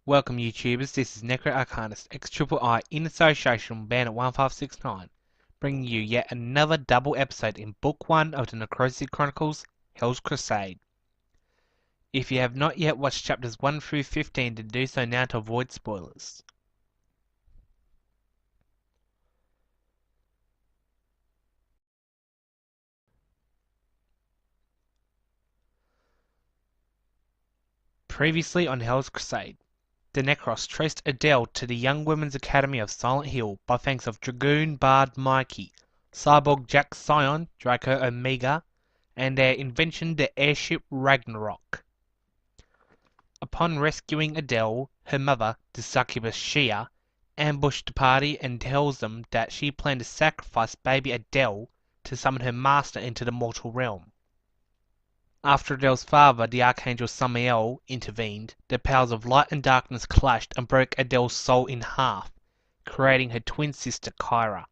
Welcome YouTubers, this is Necro Arcanist XIII in association with Bandit 1569, bringing you yet another double episode in Book 1 of the Crusade Chronicles, Hell's Crusade. If you have not yet watched chapters 1 through 15, then do so now to avoid spoilers. Previously on Hell's Crusade, the Necros traced Adele to the Young Women's Academy of Silent Hill by thanks of Dragoon Bard Mikey, Cyborg Jack Scion, Draco Omega, and their invention the airship Ragnarok. Upon rescuing Adele, her mother, the succubus Shia, ambushed the party and tells them that she planned to sacrifice baby Adele to summon her master into the mortal realm. After Adele's father, the Archangel Samael, intervened, the powers of light and darkness clashed and broke Adele's soul in half, creating her twin sister Kyra.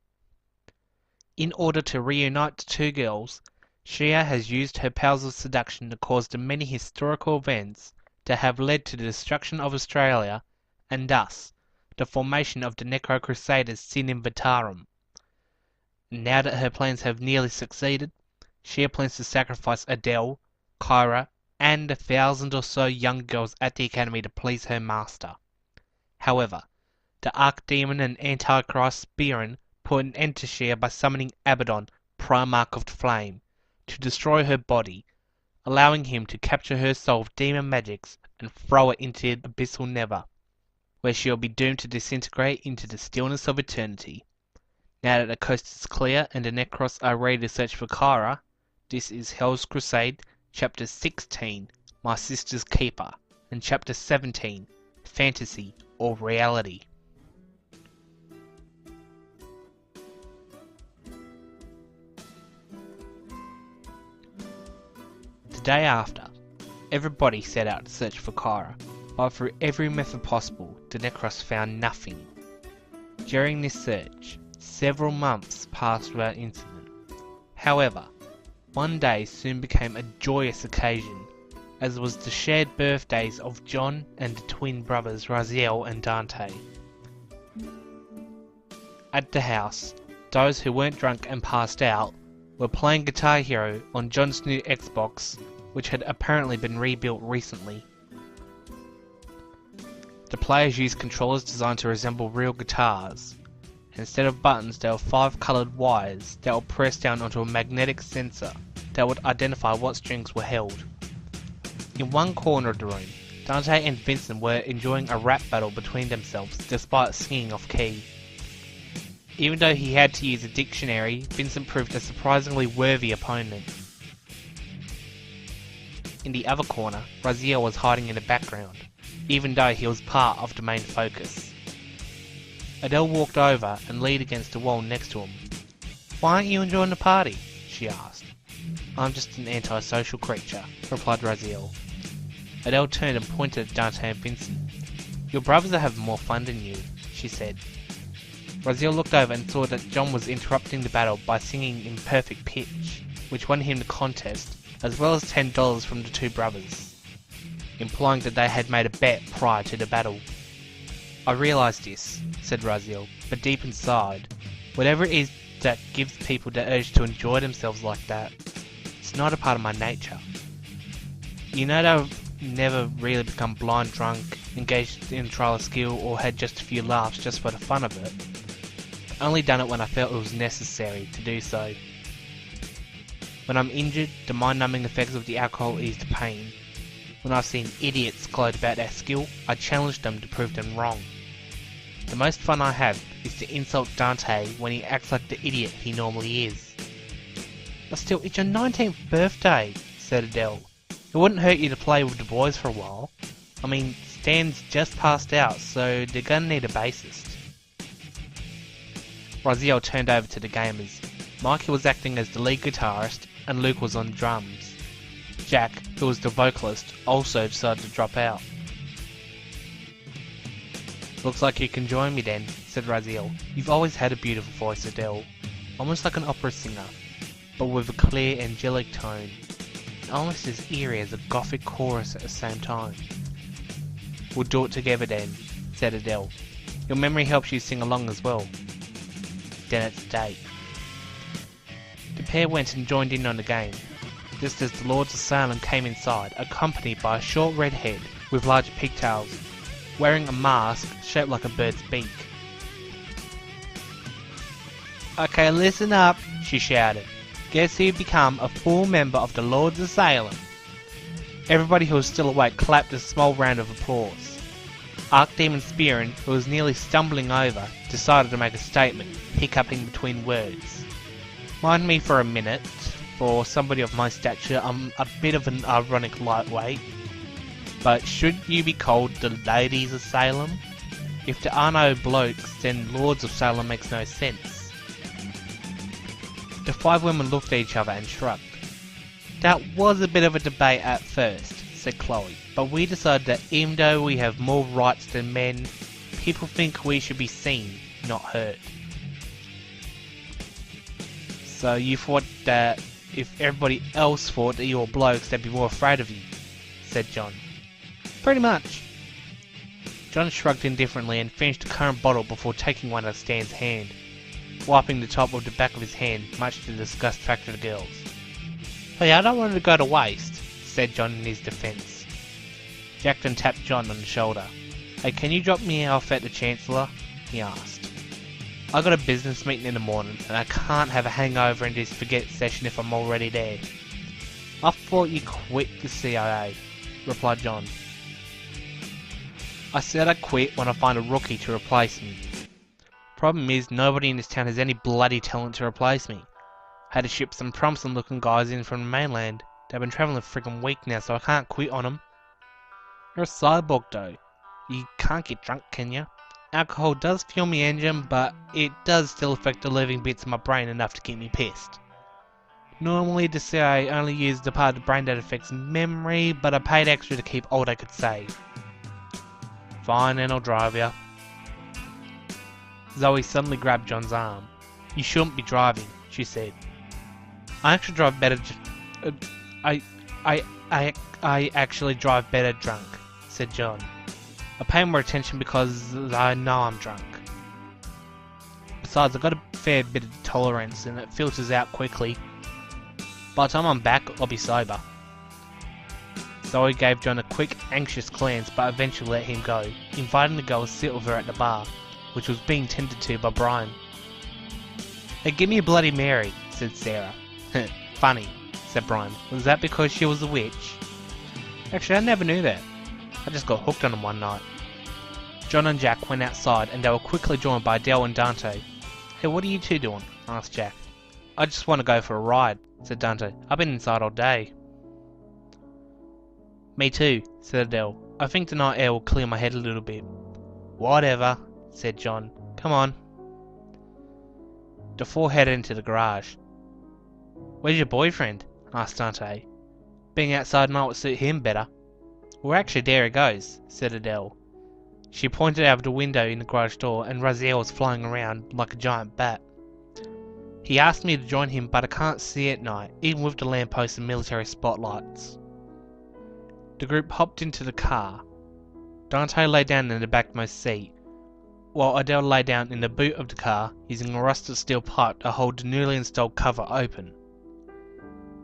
In order to reunite the two girls, Shia has used her powers of seduction to cause the many historical events that have led to the destruction of Australia, and thus, the formation of the Necro Crusaders Sin Invitarum. Now that her plans have nearly succeeded, Shia plans to sacrifice Adele, Kyra, and 1,000 or so young girls at the academy to please her master. However, the Archdemon and Antichrist Spirin put an end to Shia by summoning Abaddon, Primarch of the Flame, to destroy her body, allowing him to capture her soul with demon magics and throw it into the abyssal nether, where she will be doomed to disintegrate into the stillness of eternity. Now that the coast is clear and the Necros are ready to search for Kyra, this is Hell's Crusade, Chapter 16, My Sister's Keeper, and Chapter 17, Fantasy or Reality. The day after, everybody set out to search for Kyra, but through every method possible, the Necros found nothing. During this search, several months passed without incident. However, one day soon became a joyous occasion, as was the shared birthdays of John and the twin brothers Raziel and Dante. At the house, those who weren't drunk and passed out were playing Guitar Hero on John's new Xbox, which had apparently been rebuilt recently. The players used controllers designed to resemble real guitars. Instead of buttons, there were 5 coloured wires that were pressed down onto a magnetic sensor that would identify what strings were held. In one corner of the room, Dante and Vincent were enjoying a rap battle between themselves despite singing off key. Even though he had to use a dictionary, Vincent proved a surprisingly worthy opponent. In the other corner, Raziel was hiding in the background, even though he was part of the main focus. Adele walked over and leaned against the wall next to him. "Why aren't you enjoying the party?" she asked. "I'm just an antisocial creature," replied Raziel. Adele turned and pointed at Dante and Vincent. "Your brothers are having more fun than you," she said. Raziel looked over and saw that John was interrupting the battle by singing in perfect pitch, which won him the contest, as well as $10 from the two brothers, implying that they had made a bet prior to the battle. "I realise this," said Raziel, "but deep inside, whatever it is that gives people the urge to enjoy themselves like that, it's not a part of my nature. You know that I've never really become blind drunk, engaged in a trial of skill, or had just a few laughs just for the fun of it. I've only done it when I felt it was necessary to do so. When I'm injured, the mind-numbing effects of the alcohol ease the pain. When I've seen idiots gloat about their skill, I challenge them to prove them wrong. The most fun I have is to insult Dante when he acts like the idiot he normally is." "But still, it's your 19th birthday," said Adele. "It wouldn't hurt you to play with the boys for a while. I mean, Stan's just passed out, so they're gonna need a bassist." Raziel turned over to the gamers. Mikey was acting as the lead guitarist, and Luke was on drums. Jack, who was the vocalist, also decided to drop out. "Looks like you can join me then," said Raziel. "You've always had a beautiful voice, Adele. Almost like an opera singer, but with a clear, angelic tone. And almost as eerie as a gothic chorus at the same time." We'll do it together then, said Adele. Your memory helps you sing along as well. Then it's date. The pair went and joined in on the game, just as the Lords of Salem came inside, accompanied by a short red head with large pigtails, wearing a mask shaped like a bird's beak. Okay, listen up, she shouted. Guess who've become a full member of the Lords of Salem? Everybody who was still awake clapped a small round of applause. Archdemon Spearin, who was nearly stumbling over, decided to make a statement, hiccuping between words. Mind me for a minute. For somebody of my stature, I'm a bit of an ironic lightweight. But should you be called the Ladies of Salem? If there are no blokes, then Lords of Salem makes no sense. The five women looked at each other and shrugged. That was a bit of a debate at first, said Chloe, but we decided that even though we have more rights than men, people think we should be seen, not heard. So you thought that if everybody else thought that you were blokes, they'd be more afraid of you, said John. Pretty much. John shrugged indifferently and finished the current bottle before taking one out of Stan's hand, wiping the top of the back of his hand, much to the disgust factor of the girls. Hey, I don't want it to go to waste, said John in his defence. Jack then tapped John on the shoulder. Hey, can you drop me off at the Chancellor? He asked. I got a business meeting in the morning, and I can't have a hangover in this forget session if I'm already there. I thought you quit the CIA, replied John. I said I'd quit when I find a rookie to replace me. Problem is, nobody in this town has any bloody talent to replace me. I had to ship some promising looking guys in from the mainland. They've been travelling a friggin' week now, so I can't quit on them. You're a cyborg though. You can't get drunk, can you? Alcohol does fuel my engine, but it does still affect the living bits of my brain enough to keep me pissed. Normally the CIA only used the part of the brain that affects memory, but I paid extra to keep all they could save. Fine, then I'll drive ya. Zoe suddenly grabbed John's arm. You shouldn't be driving, she said. I actually drive better. I actually drive better drunk, said John. I pay more attention because I know I'm drunk. Besides, I've got a fair bit of tolerance and it filters out quickly. By the time I'm back, I'll be sober. Zoe gave John a quick, anxious glance but eventually let him go, inviting the girls to sit with her at the bar, which was being tended to by Brian. Hey, give me a Bloody Mary, said Sarah. Funny, said Brian. Was that because she was a witch? Actually, I never knew that. I just got hooked on them one night. John and Jack went outside and they were quickly joined by Adele and Dante. Hey, what are you two doing? Asked Jack. I just want to go for a ride, said Dante. I've been inside all day. Me too, said Adele. I think the night air will clear my head a little bit. Whatever, said John. Come on. The four headed into the garage. Where's your boyfriend? Asked Dante. Being outside tonight would suit him better. Well, actually, there he goes, said Adele. She pointed out of the window in the garage door, and Raziel was flying around like a giant bat. He asked me to join him, but I can't see at night, even with the lampposts and military spotlights. The group hopped into the car. Dante lay down in the backmost seat, while Adele lay down in the boot of the car, using a rusted steel pipe to hold the newly installed cover open.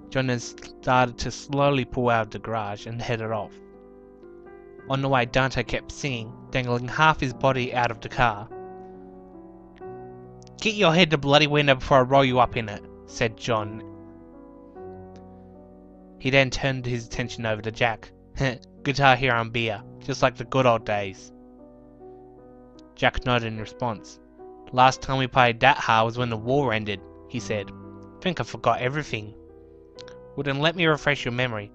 John then started to slowly pull out of the garage and headed off. On the way, Dante kept singing, dangling half his body out of the car. Get your head to the bloody window before I roll you up in it, said John. He then turned his attention over to Jack. Guitar Hero and beer, just like the good old days. Jack nodded in response. Last time we played that hard was when the war ended, he said. Think I forgot everything. Well then let me refresh your memory.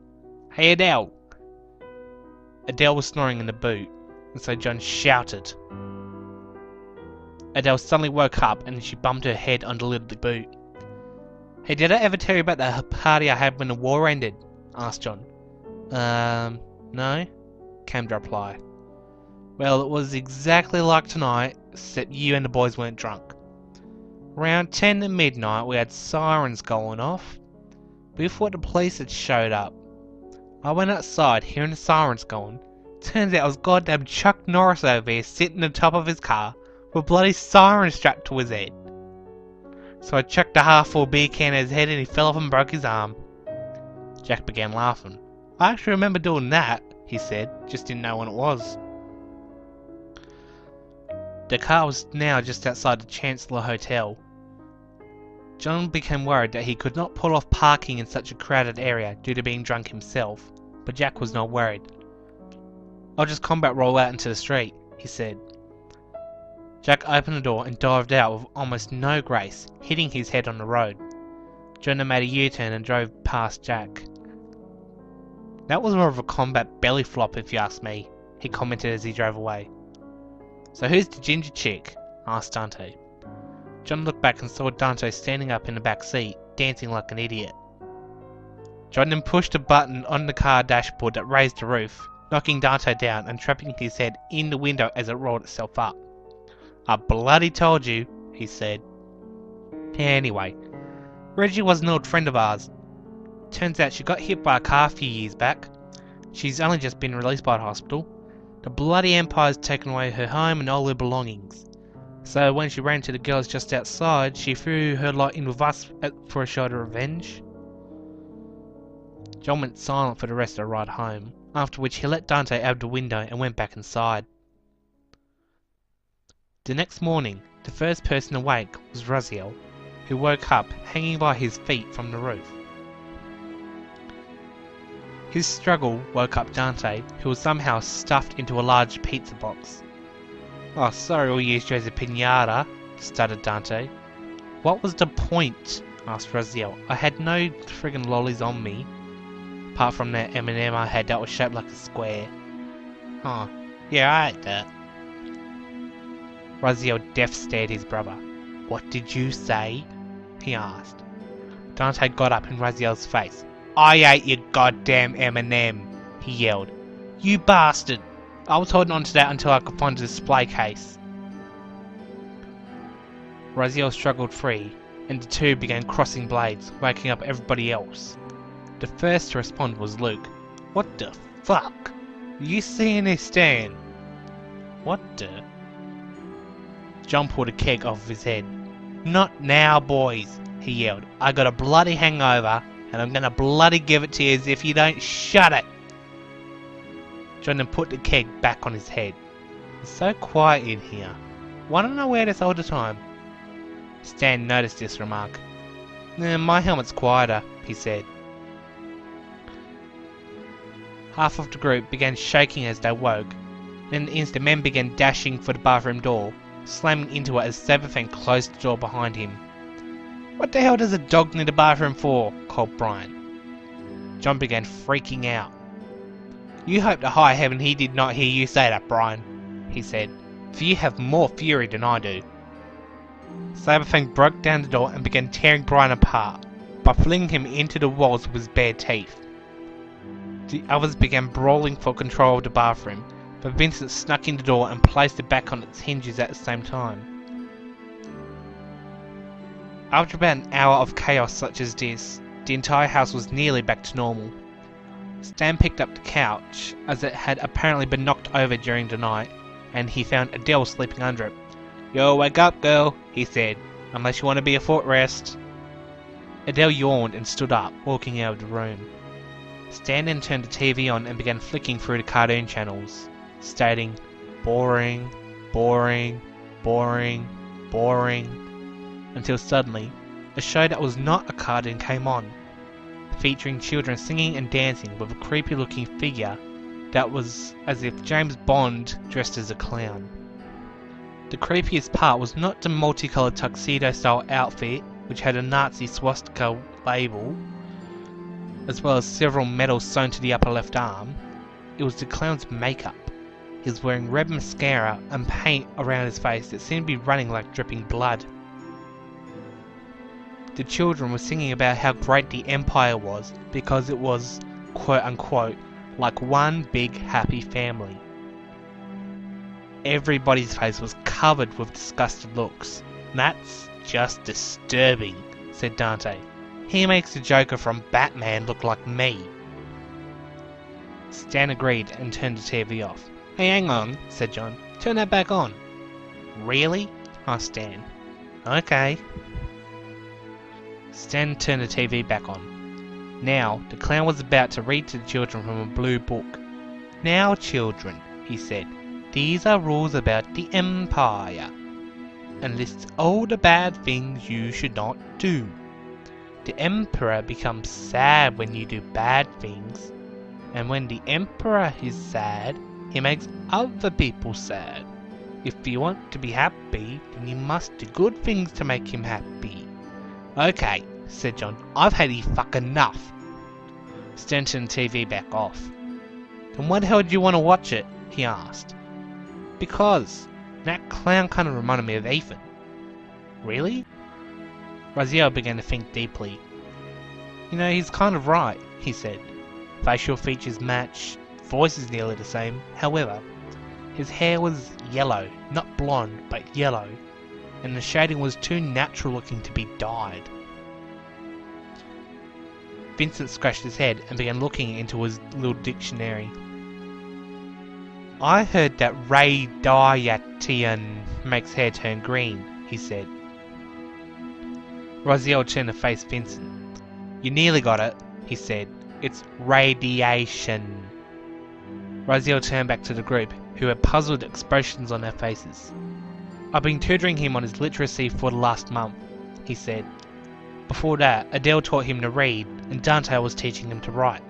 Hey Adele! Adele was snoring in the boot, and so John shouted. Adele suddenly woke up and she bumped her head on the lid of the boot. Hey, did I ever tell you about the party I had when the war ended? Asked John. No, came the reply. Well, it was exactly like tonight, except you and the boys weren't drunk. Around 10 at midnight, we had sirens going off. Before the police had showed up, I went outside hearing the sirens going, Turns out it was goddamn Chuck Norris over here sitting on top of his car with a bloody siren strapped to his head. So I chucked a half-full beer can at his head and he fell off and broke his arm. Jack began laughing. I actually remember doing that, he said, just didn't know when it was. The car was now just outside the Chancellor Hotel. John became worried that he could not pull off parking in such a crowded area due to being drunk himself, but Jack was not worried. I'll just combat roll out into the street, he said. Jack opened the door and dived out with almost no grace, hitting his head on the road. John then made a U-turn and drove past Jack. That was more of a combat belly flop if you ask me, he commented as he drove away. So who's the ginger chick? Asked Dante. John looked back and saw Dante standing up in the back seat, dancing like an idiot. John then pushed a button on the car dashboard that raised the roof, knocking Dante down and trapping his head in the window as it rolled itself up. I bloody told you, he said. Anyway, Reggie was an old friend of ours. Turns out she got hit by a car a few years back. She's only just been released by the hospital. The bloody Empire's taken away her home and all her belongings. So when she ran to the girls just outside, she threw her lot in with us for a show of revenge. John went silent for the rest of the ride home, after which he let Dante out the window and went back inside. The next morning, the first person awake was Raziel, who woke up hanging by his feet from the roof. His struggle woke up Dante, who was somehow stuffed into a large pizza box. Oh, sorry we used you as a piñata, stuttered Dante. What was the point? Asked Raziel. I had no friggin' lollies on me, apart from that M&M I had that was shaped like a square. Huh, yeah, I ate that. Raziel deaf stared his brother. What did you say? He asked. Dante got up in Raziel's face. I ate your goddamn M&M, he yelled. You bastard! I was holding on to that until I could find a display case. Raziel struggled free, and the two began crossing blades, waking up everybody else. The first to respond was Luke. What the fuck? You seeing this, Stan? What the? John pulled a keg off of his head. Not now, boys, he yelled. I got a bloody hangover, and I'm gonna bloody give it to you as if you don't shut it. John then put the keg back on his head. It's so quiet in here. Why don't I wear this all the time? Stan noticed this remark. My helmet's quieter, he said. Half of the group began shaking as they woke. In an instant, men began dashing for the bathroom door, slamming into it as Sabafang closed the door behind him. What the hell does a dog need a bathroom for? Called Brian. John began freaking out. You hope to high heaven he did not hear you say that, Brian, he said, for you have more fury than I do. Sabafang broke down the door and began tearing Brian apart by flinging him into the walls with his bare teeth. The others began brawling for control of the bathroom, but Vincent snuck in the door and placed it back on its hinges at the same time. After about an hour of chaos such as this, the entire house was nearly back to normal. Stan picked up the couch, as it had apparently been knocked over during the night, and he found Adele sleeping under it. Yo, wake up, girl, he said, unless you want to be a footrest. Adele yawned and stood up, walking out of the room. Stan then turned the TV on and began flicking through the cartoon channels, stating, boring, boring, boring, boring, until suddenly, a show that was not a cartoon came on, featuring children singing and dancing with a creepy looking figure that was as if James Bond dressed as a clown. The creepiest part was not the multicoloured tuxedo style outfit, which had a Nazi swastika label, as well as several medals sewn to the upper left arm. It was the clown's makeup. He was wearing red mascara and paint around his face that seemed to be running like dripping blood. The children were singing about how great the Empire was because it was, quote unquote, like one big happy family. Everybody's face was covered with disgusted looks. That's just disturbing, said Dante. He makes the Joker from Batman look like me. Stan agreed and turned the TV off. "Hey, hang on," said John. "Turn that back on." "Really?" asked Stan. "Okay." Stan turned the TV back on. Now, the clown was about to read to the children from a blue book. "Now, children," he said, "these are rules about the Empire, and lists all the bad things you should not do. The Emperor becomes sad when you do bad things, and when the Emperor is sad, he makes other people sad. If you want to be happy, then you must do good things to make him happy." "Okay," said John, "I've had enough." Stan turned the TV back off. "Then why the hell do you want to watch it?" he asked. "Because that clown kind of reminded me of Ethan." "Really?" Raziel began to think deeply. "You know, he's kind of right," he said. "Facial features match, voice is nearly the same. However, his hair was yellow, not blonde, but yellow, and the shading was too natural looking to be dyed." Vincent scratched his head and began looking into his little dictionary. "I heard that radiation makes hair turn green," he said. Raziel turned to face Vincent. "You nearly got it," he said. "It's radiation." Raziel turned back to the group, who had puzzled expressions on their faces. "I've been tutoring him on his literacy for the last month," he said. "Before that, Adele taught him to read, and Dante was teaching him to write.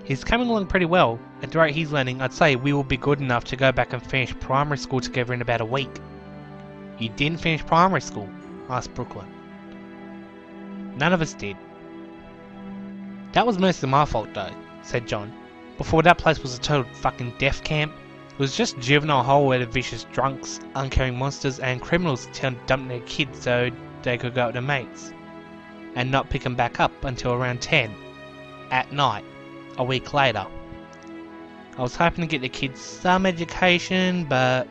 He's coming along pretty well. At the rate he's learning, I'd say we will be good enough to go back and finish primary school together in about a week." "You didn't finish primary school?" asked Brooklyn. "None of us did." "That was mostly my fault though," said John. "Before that place was a total fucking death camp. It was just a juvenile hole where the vicious drunks, uncaring monsters and criminals dumped their kids so they could go out with their mates, and not pick them back up until around 10 at night, a week later. I was hoping to get the kids some education, but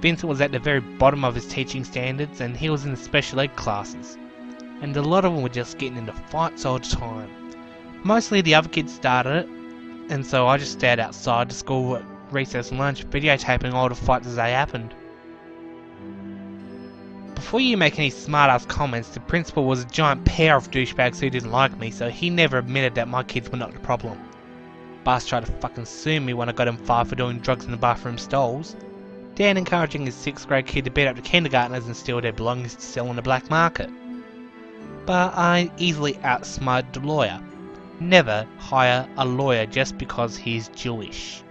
Vincent was at the very bottom of his teaching standards and he was in the special ed classes, and a lot of them were just getting into fights all the time. Mostly the other kids started it, and so I just stayed outside the school at recess and lunch videotaping all the fights as they happened." "Before you make any smart-ass comments, the principal was a giant pair of douchebags who didn't like me, so he never admitted that my kids were not the problem. Bas tried to fucking sue me when I got him fired for doing drugs in the bathroom stalls. Dan encouraging his 6th grade kid to beat up the kindergartners and steal their belongings to sell on the black market. But I easily outsmarted the lawyer. Never hire a lawyer just because he's Jewish.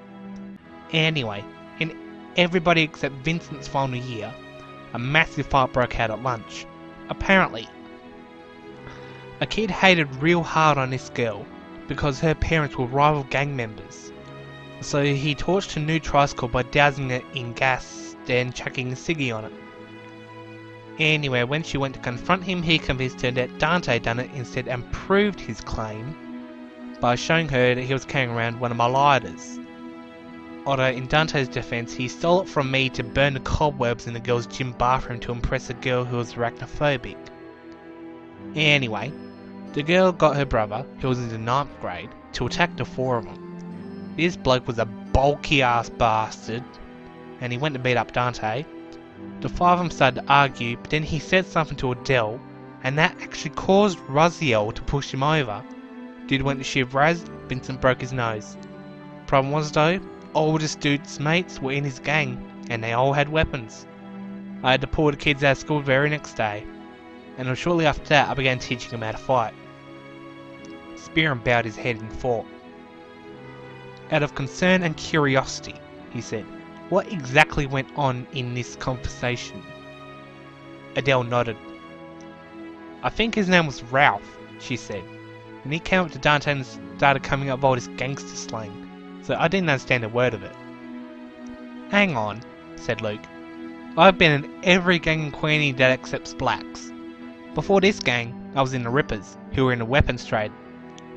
Anyway, in everybody except Vincent's final year, a massive fight broke out at lunch. Apparently, a kid hated real hard on this girl because her parents were rival gang members. So he torched a new tricycle by dousing it in gas, then chucking a ciggy on it. Anyway, when she went to confront him, he convinced her that Dante done it instead and proved his claim by showing her that he was carrying around one of my lighters. Although in Dante's defense, he stole it from me to burn the cobwebs in the girl's gym bathroom to impress a girl who was arachnophobic. Anyway, the girl got her brother, who was in the 9th grade, to attack the 4 of them. This bloke was a bulky ass bastard, and he went to beat up Dante. The 5 of them started to argue, but then he said something to Adele, and that actually caused Raziel to push him over. Dude went to shiv Raz, Vincent broke his nose. Problem was though, all this dude's mates were in his gang, and they all had weapons. I had to pull the kids out of school the very next day, and shortly after that I began teaching them how to fight. Spearman bowed his head in thought. "Out of concern and curiosity," he said, "what exactly went on in this conversation?" Adele nodded. "I think his name was Ralph," she said, "and he came up to Dante and started coming up with all this gangster slang. So I didn't understand a word of it." "Hang on," said Luke. "I've been in every gang in Queenie that accepts blacks. Before this gang, I was in the Rippers, who were in the weapons trade.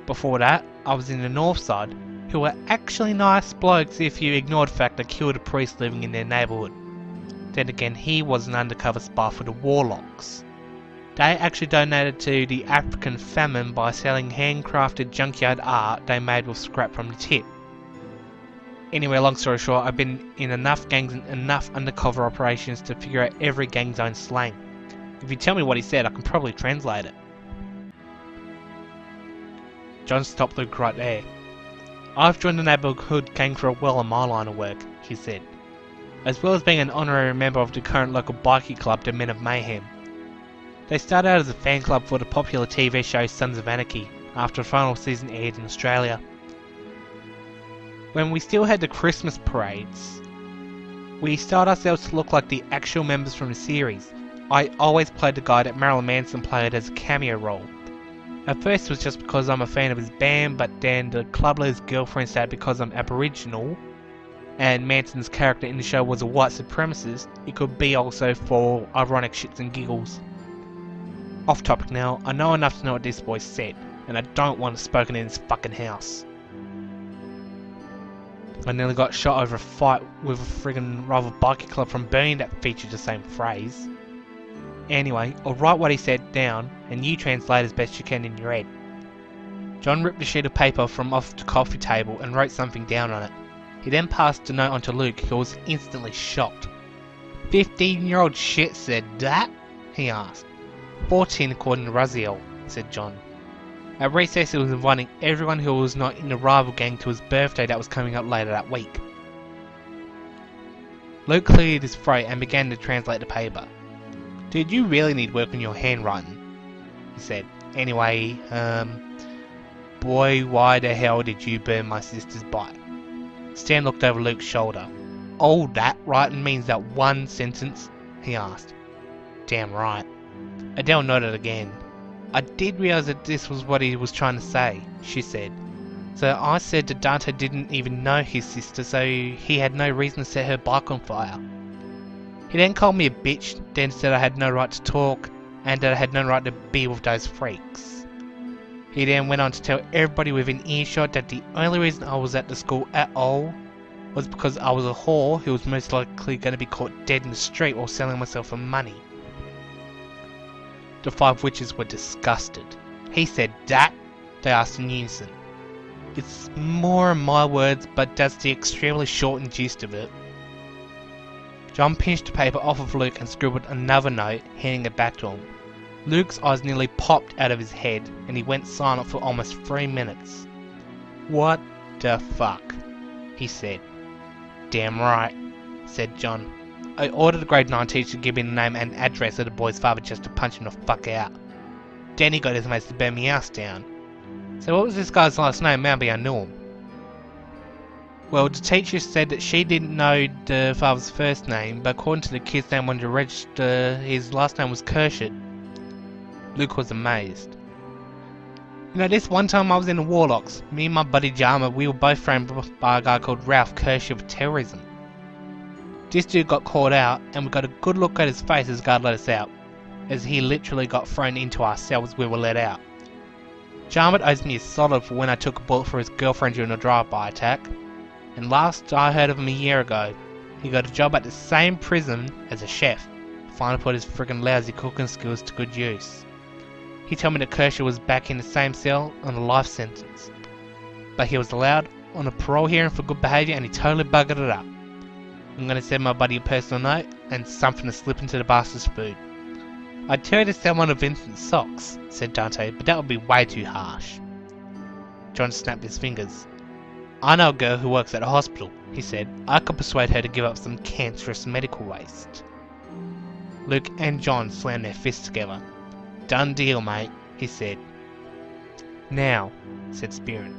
Before that, I was in the North Side, who were actually nice blokes if you ignored the fact they killed a priest living in their neighbourhood. Then again, he was an undercover spy for the Warlocks. They actually donated to the African famine by selling handcrafted junkyard art they made with scrap from the tip. Anyway, long story short, I've been in enough gangs and enough undercover operations to figure out every gang's own slang. If you tell me what he said, I can probably translate it. John stopped Luke right there. I've joined the neighbourhood gang for a while in my line of work, he said, as well as being an honorary member of the current local bikie club, the Men of Mayhem. They started out as a fan club for the popular TV show Sons of Anarchy, after the final season aired in Australia. When we still had the Christmas parades, we styled ourselves to look like the actual members from the series. I always played the guy that Marilyn Manson played as a cameo role. At first it was just because I'm a fan of his band, but then the club leader's girlfriend said because I'm Aboriginal, and Manson's character in the show was a white supremacist, it could be also for ironic shits and giggles. Off topic now, I know enough to know what this boy said, and I don't want it spoken in his fucking house. I nearly got shot over a fight with a friggin' rival bikie club from Bernie that featured the same phrase. Anyway, I'll write what he said down, and you translate as best you can in your head. John ripped a sheet of paper from off the coffee table and wrote something down on it. He then passed the note on to Luke, who was instantly shocked. 15-year-old shit said that? He asked. 14 according to Raziel, said John. At recess he was inviting everyone who was not in the rival gang to his birthday that was coming up later that week. Luke cleared his throat and began to translate the paper. Dude, you really need work on your handwriting, he said. Anyway, boy, why the hell did you burn my sister's bike? Stan looked over Luke's shoulder. All that writing means that one sentence? He asked. Damn right. Adele nodded again. I did realise that this was what he was trying to say, she said. So I said that Dante didn't even know his sister, so he had no reason to set her bike on fire. He then called me a bitch, then said I had no right to talk, and that I had no right to be with those freaks. He then went on to tell everybody within earshot that the only reason I was at the school at all was because I was a whore who was most likely going to be caught dead in the street while selling myself for money. The 5 witches were disgusted. He said that? They asked in unison. It's more in my words, but that's the extremely shortened gist of it. John pinched the paper off of Luke and scribbled another note, handing it back to him. Luke's eyes nearly popped out of his head, and he went silent for almost 3 minutes. What the fuck? He said. Damn right, said John. I ordered the grade 9 teacher to give me the name and address of the boy's father just to punch him the fuck out. Then he got his mates to burn me house down. So what was this guy's last name? Maybe I knew him. Well, the teacher said that she didn't know the father's first name, but according to the kid's name on the register, his last name was Kershit. Luke was amazed. You know, this one time I was in the Warlocks, me and my buddy Jama, we were both framed by a guy called Ralph Kershit for terrorism. This dude got caught out, and we got a good look at his face as the guard let us out, as he literally got thrown into our cells we were let out. Jarmuth owes me a solid for when I took a bullet for his girlfriend during a drive-by attack. And last I heard of him a year ago, he got a job at the same prison as a chef, finally put his friggin' lousy cooking skills to good use. He told me that Kershaw was back in the same cell on a life sentence, but he was allowed on a parole hearing for good behaviour and he totally buggered it up. I'm gonna send my buddy a personal note and something to slip into the bastard's food. I'd tell you to sell one of Vincent's socks, said Dante, but that would be way too harsh. John snapped his fingers. I know a girl who works at a hospital, he said. I could persuade her to give up some cancerous medical waste. Luke and John slammed their fists together. Done deal, mate, he said. Now, said Spearin,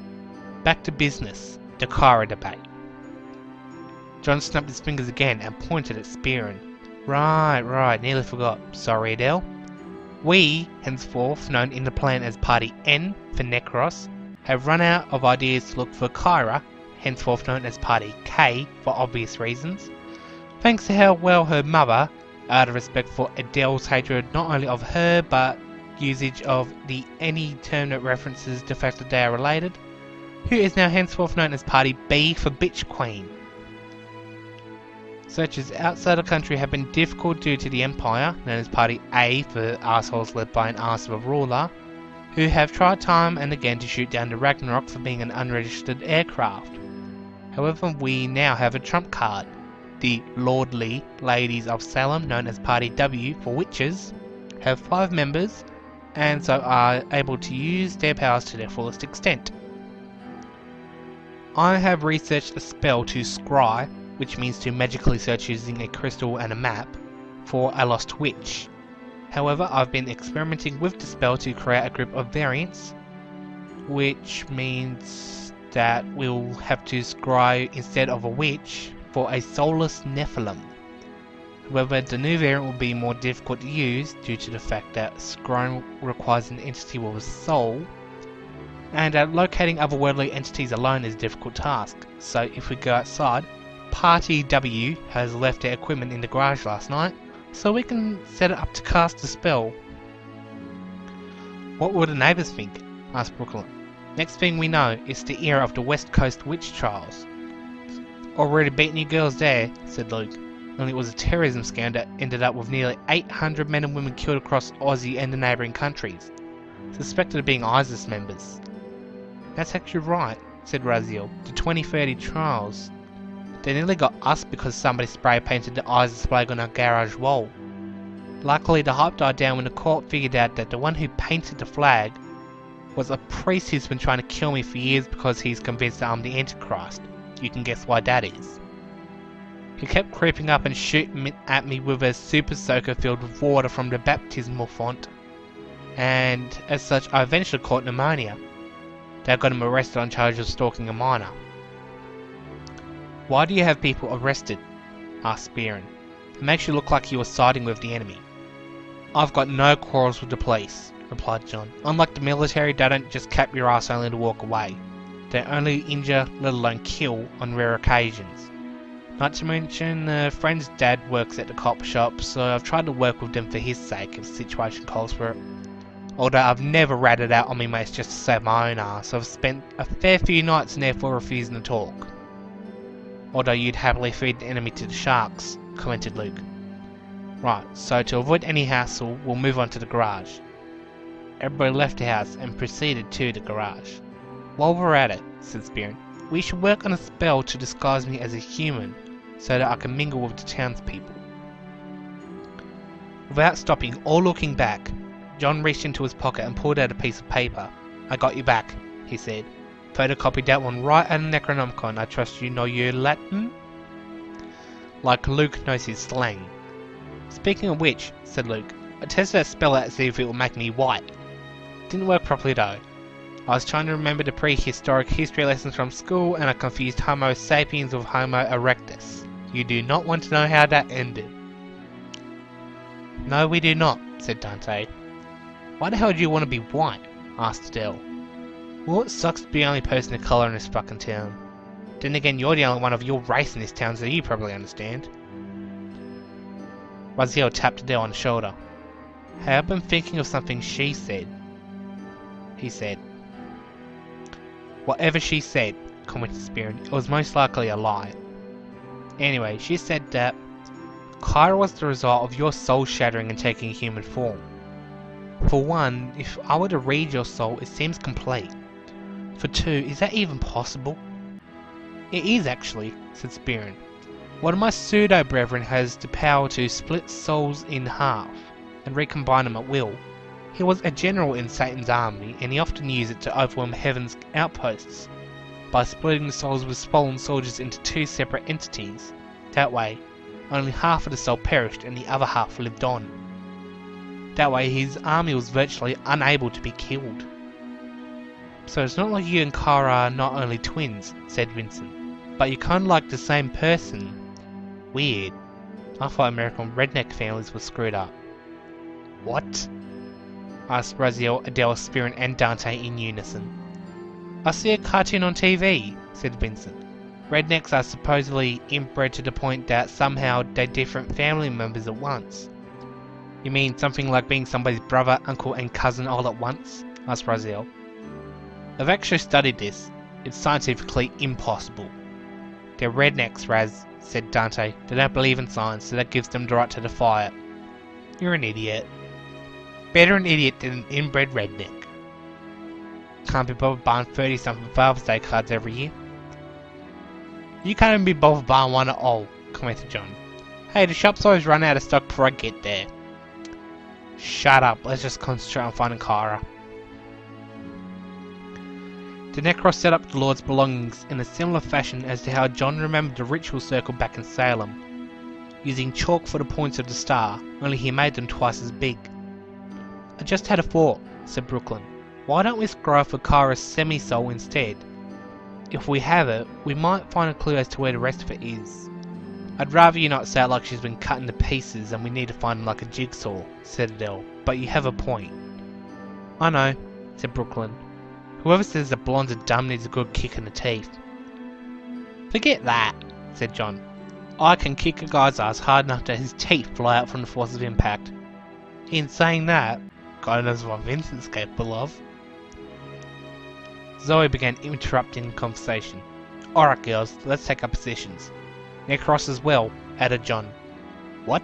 back to business, the Kyra debate. John snapped his fingers again and pointed at Spearin. Right, nearly forgot. Sorry, Adele. We, henceforth known in the plan as Party N for Necros, have run out of ideas to look for Kyra, henceforth known as Party K for obvious reasons. Thanks to how well her mother, out of respect for Adele's hatred not only of her but usage of the any term that references the fact that they are related, who is now henceforth known as Party B for Bitch Queen. Searches outside the country have been difficult due to the Empire, known as Party A for assholes led by an arse of a ruler, who have tried time and again to shoot down the Ragnarok for being an unregistered aircraft. However, we now have a trump card. The Lordly Ladies of Salem, known as Party W for Witches, have 5 members and so are able to use their powers to their fullest extent. I have researched a spell to scry, which means to magically search using a crystal and a map, for a lost witch. However, I've been experimenting with the spell to create a group of variants, which means that we'll have to scry instead of a witch for a soulless Nephilim. However, the new variant will be more difficult to use due to the fact that scrying requires an entity with a soul, and that locating otherworldly entities alone is a difficult task. So if we go outside, Party W has left their equipment in the garage last night, so we can set it up to cast the spell. What will the neighbours think? Asked Brooklyn. Next thing we know, it's the era of the West Coast witch trials. Already beaten you girls there, said Luke. Only it was a terrorism scam that ended up with nearly 800 men and women killed across Aussie and the neighbouring countries, suspected of being ISIS members. That's actually right, said Raziel. The 2030 trials. They nearly got us because somebody spray painted the ISIS flag on our garage wall. Luckily the hype died down when the court figured out that the one who painted the flag was a priest who's been trying to kill me for years because he's convinced that I'm the Antichrist. You can guess why that is. He kept creeping up and shooting at me with a super soaker filled with water from the baptismal font, and as such I eventually caught pneumonia. They got him arrested on charges of stalking a minor. Why do you have people arrested? Asked Spearin. It makes you look like you were siding with the enemy. I've got no quarrels with the police, replied John. Unlike the military, they don't just cap your ass only to walk away. They only injure, let alone kill, on rare occasions. Not to mention, a friend's dad works at the cop shop, so I've tried to work with them for his sake if the situation calls for it. Although I've never ratted out on me mates just to save my own ass, I've spent a fair few nights and therefore refusing to talk. Although you'd happily feed the enemy to the sharks, commented Luke. Right, so to avoid any hassle, we'll move on to the garage. Everybody left the house and proceeded to the garage. While we're at it, said Spearin, we should work on a spell to disguise me as a human, so that I can mingle with the townspeople. Without stopping or looking back, John reached into his pocket and pulled out a piece of paper. I got you back, he said. Photocopied that one right at an Necronomicon. I trust you know your Latin? Like Luke knows his slang. Speaking of which, said Luke, I tested that spell out to see if it would make me white. Didn't work properly though. I was trying to remember the prehistoric history lessons from school and I confused Homo sapiens with Homo erectus. You do not want to know how that ended. No, we do not, said Dante. Why the hell do you want to be white? Asked Adele. Well, it sucks to be the only person of colour in this fucking town. Then again, you're the only one of your race in this town, so you probably understand. Raziel tapped Adele on the shoulder. Hey, I've been thinking of something she said. He said. Whatever she said, commented Spearin, it was most likely a lie. Anyway, she said that Kyra was the result of your soul shattering and taking human form. For one, if I were to read your soul, it seems complete. For two, is that even possible? It is actually, said Spearin. One of my pseudo-brethren has the power to split souls in half and recombine them at will. He was a general in Satan's army, and he often used it to overwhelm heaven's outposts by splitting the souls with fallen soldiers into 2 separate entities. That way, only half of the soul perished and the other half lived on. That way, his army was virtually unable to be killed. So it's not like you and Kara are not only twins, said Vincent, but you're kind of like the same person. Weird. I thought American redneck families were screwed up. What? Asked Raziel, Adele, Spearin, and Dante in unison. I see a cartoon on TV, said Vincent. Rednecks are supposedly inbred to the point that somehow they're different family members at once. You mean something like being somebody's brother, uncle, and cousin all at once? Asked Raziel. I've actually studied this. It's scientifically impossible. They're rednecks, Raz, said Dante. They don't believe in science, so that gives them the right to defy it. You're an idiot. Better an idiot than an inbred redneck. Can't be bothered buying 30-something Father's Day cards every year. You can't even be bothered buying one at all, commented John. Hey, the shop's always run out of stock before I get there. Shut up, let's just concentrate on finding Kyra. The Necros set up the Lord's belongings in a similar fashion as to how John remembered the ritual circle back in Salem, using chalk for the points of the star, only he made them twice as big. I just had a thought, said Brooklyn. Why don't we scry for Kyra's semi-soul instead? If we have it, we might find a clue as to where the rest of it is. I'd rather you not say it like she's been cut into pieces and we need to find them like a jigsaw, said Adele, but you have a point. I know, said Brooklyn. Whoever says the blondes are dumb needs a good kick in the teeth. Forget that, said John. I can kick a guy's ass hard enough that his teeth fly out from the force of impact. In saying that, God knows what Vincent's capable of. Zoe began interrupting the conversation. Alright girls, let's take our positions. Necros as well, added John. What?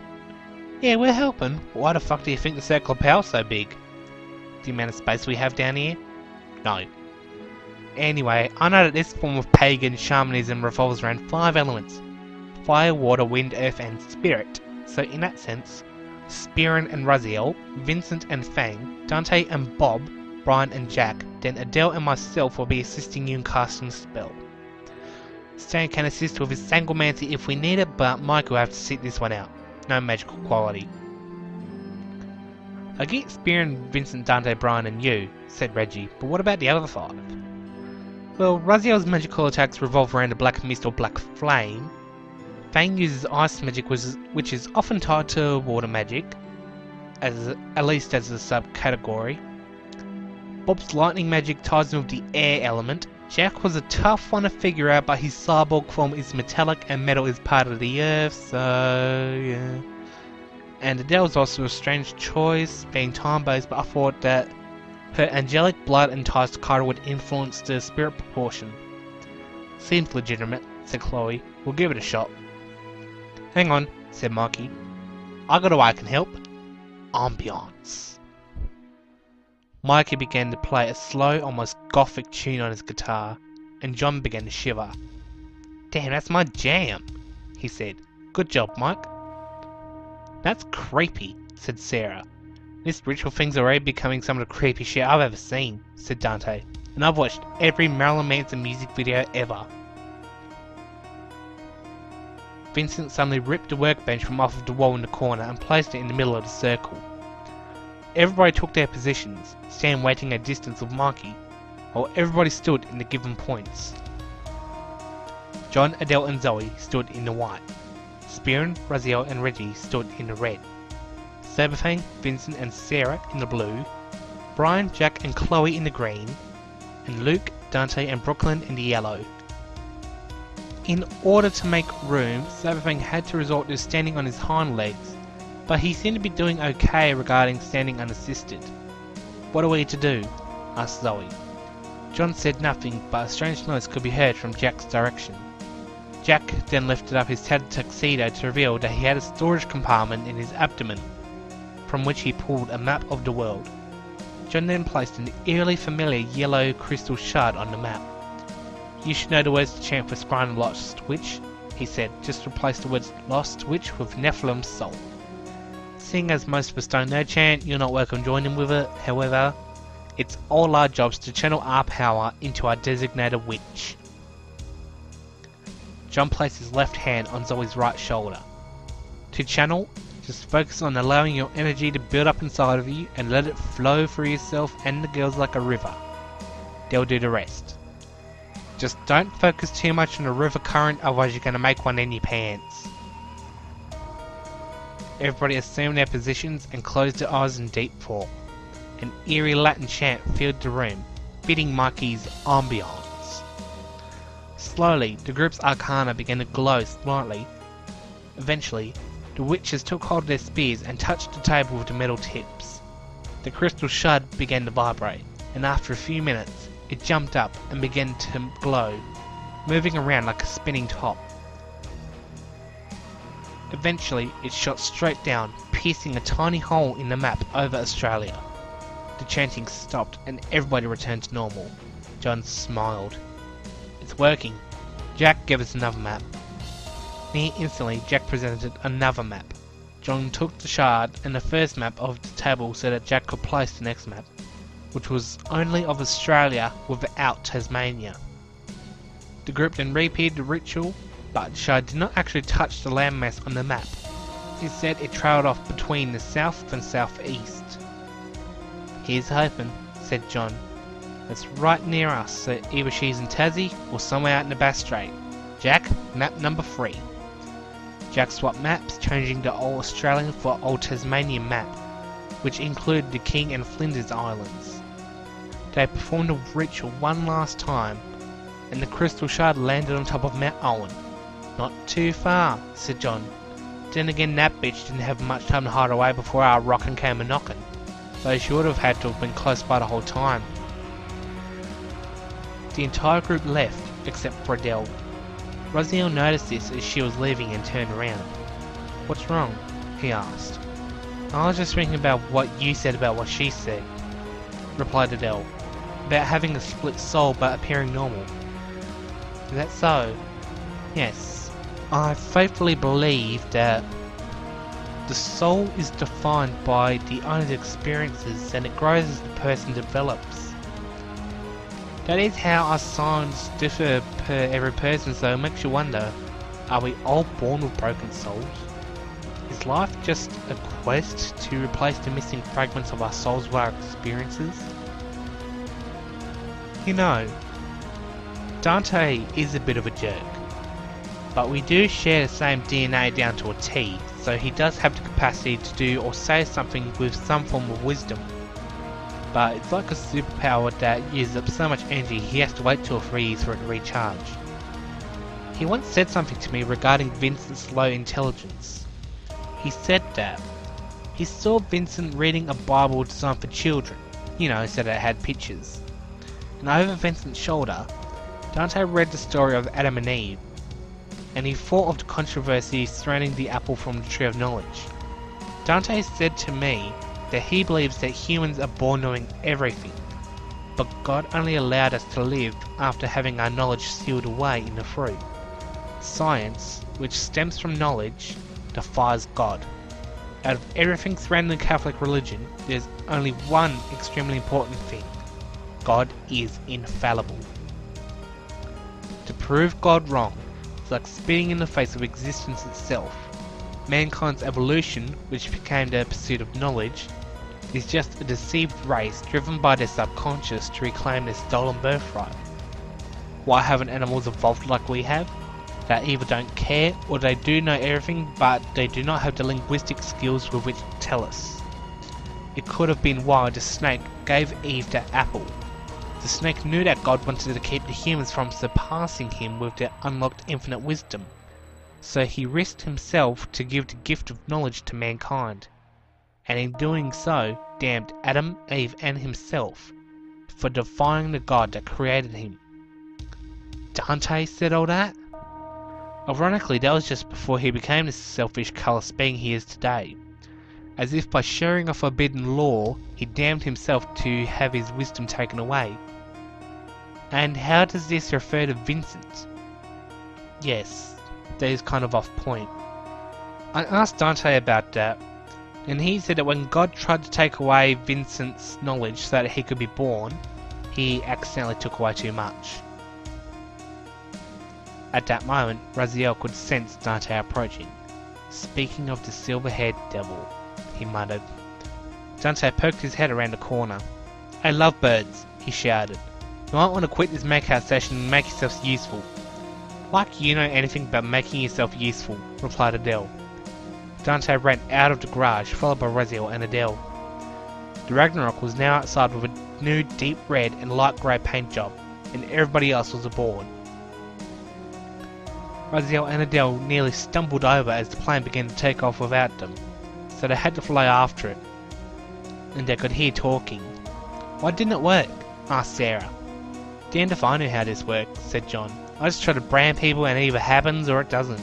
Yeah, we're helping. Why the fuck do you think the circle of power's so big? The amount of space we have down here? No. Anyway, I know that this form of pagan shamanism revolves around 5 elements. Fire, water, wind, earth and spirit. So in that sense, Spearin and Raziel, Vincent and Fang, Dante and Bob, Brian and Jack, then Adele and myself will be assisting you in casting the spell. Stan can assist with his Sanglemancy if we need it, but Mike will have to sit this one out. No magical quality. I get Spearin, Vincent, Dante, Brian and you, said Reggie, but what about the other 5? Well, Raziel's magical attacks revolve around a black mist or black flame. Fang uses ice magic, which is often tied to water magic, at least as a subcategory. Bob's lightning magic ties in with the air element. Jack was a tough one to figure out, but his cyborg form is metallic and metal is part of the earth, so yeah. And Adele's also a strange choice, being time-based, but I thought that her angelic blood enticed Kyra would influence the spirit proportion. Seems legitimate, said Chloe. We'll give it a shot. Hang on, said Mikey. I got a way I can help. Ambiance. Mikey began to play a slow, almost gothic tune on his guitar, and John began to shiver. Damn, that's my jam, he said. Good job, Mike. That's creepy, said Sarah. This ritual thing's already becoming some of the creepy shit I've ever seen, said Dante. And I've watched every Marilyn Manson music video ever. Vincent suddenly ripped a workbench from off of the wall in the corner and placed it in the middle of the circle. Everybody took their positions, Stan waiting a distance of Mikey, while everybody stood in the given points. John, Adele and Zoe stood in the white. Spearin, Raziel and Reggie stood in the red. Saberfang, Vincent and Sarah in the blue. Brian, Jack and Chloe in the green. And Luke, Dante and Brooklyn in the yellow. In order to make room, Saberfang had to resort to standing on his hind legs, but he seemed to be doing okay regarding standing unassisted. What are we to do? Asked Zoe. John said nothing, but a strange noise could be heard from Jack's direction. Jack then lifted up his tattered tuxedo to reveal that he had a storage compartment in his abdomen, from which he pulled a map of the world. John then placed an eerily familiar yellow crystal shard on the map. You should know the words to chant for Scrying Lost Witch, he said. Just replace the words Lost Witch with Nephilim's Soul. Seeing as most of us don't know chant, you're not welcome joining with it. However, it's all our jobs to channel our power into our designated witch. John placed his left hand on Zoe's right shoulder. To channel, just focus on allowing your energy to build up inside of you and let it flow through yourself and the girls like a river. They'll do the rest. Just don't focus too much on the river current, otherwise you're going to make one in your pants. Everybody assumed their positions and closed their eyes in deep thought. An eerie Latin chant filled the room, fitting Mikey's ambiance. Slowly, the group's arcana began to glow slightly. Eventually, the witches took hold of their spears and touched the table with the metal tips. The crystal shard began to vibrate, and after a few minutes, it jumped up and began to glow, moving around like a spinning top. Eventually, it shot straight down, piercing a tiny hole in the map over Australia. The chanting stopped and everybody returned to normal. John smiled. It's working. Jack gave us another map. Near instantly, Jack presented another map. John took the shard and the first map off the table so that Jack could place the next map, which was only of Australia without Tasmania. The group then repeated the ritual, but the shard did not actually touch the landmass on the map. Instead, it trailed off between the south and southeast. "Here's hoping," said John. "It's right near us, so either she's in Tassie or somewhere out in the Bass Strait. Jack, map number 3. Jack swapped maps, changing the old Australian for old Tasmanian map, which included the King and Flinders Islands. They performed the ritual one last time, and the crystal shard landed on top of Mount Owen. "Not too far," said John. Then again, that bitch didn't have much time to hide away before our rockin' came a-knockin', so she would have had to have been close by the whole time. The entire group left, except for Adele. Raziel noticed this as she was leaving and turned around. "What's wrong?" he asked. "I was just thinking about what you said about what she said," replied Adele, "about having a split soul but appearing normal." "Is that so?" "Yes. I faithfully believe that the soul is defined by the owner's experiences and it grows as the person develops. That is how our souls differ per every person, so it makes you wonder, are we all born with broken souls? Is life just a quest to replace the missing fragments of our souls with our experiences? You know, Dante is a bit of a jerk, but we do share the same DNA down to a T, so he does have the capacity to do or say something with some form of wisdom. But it's like a superpower that uses up so much energy he has to wait 2 or 3 years for it to recharge. He once said something to me regarding Vincent's low intelligence. He said that he saw Vincent reading a Bible designed for children, you know, so that it had pictures. And over Vincent's shoulder, Dante read the story of Adam and Eve, and he thought of the controversy surrounding the apple from the tree of knowledge. Dante said to me that he believes that humans are born knowing everything, but God only allowed us to live after having our knowledge sealed away in the fruit. Science, which stems from knowledge, defies God. Out of everything surrounding the Catholic religion, there's only one extremely important thing: God is infallible. To prove God wrong is like spitting in the face of existence itself. Mankind's evolution, which became the pursuit of knowledge, is just a deceived race driven by their subconscious to reclaim their stolen birthright. Why haven't animals evolved like we have? They either don't care or they do know everything, but they do not have the linguistic skills with which to tell us. It could have been why the snake gave Eve that apple. The snake knew that God wanted to keep the humans from surpassing him with their unlocked infinite wisdom, so he risked himself to give the gift of knowledge to mankind, and in doing so damned Adam, Eve and himself for defying the God that created him. Dante said all that? Ironically, that was just before he became the selfish, callous being he is today. As if by sharing a forbidden law, he damned himself to have his wisdom taken away. And how does this refer to Vincent? Yes, that is kind of off point. I asked Dante about that, and he said that when God tried to take away Vincent's knowledge so that he could be born, he accidentally took away too much. At that moment, Raziel could sense Dante approaching. "Speaking of the silver-haired devil," he muttered. Dante poked his head around the corner. "Hey lovebirds," he shouted. "You might want to quit this makeout session and make yourselves useful." "Like you know anything about making yourself useful," replied Adele. Dante ran out of the garage, followed by Raziel and Adele. The Ragnarok was now outside with a new deep red and light grey paint job, and everybody else was aboard. Raziel and Adele nearly stumbled over as the plane began to take off without them, so they had to fly after it, and they could hear talking. "Why didn't it work?" asked Sarah. "Damned if I knew how this works," said John. "I just try to brand people and it either happens or it doesn't.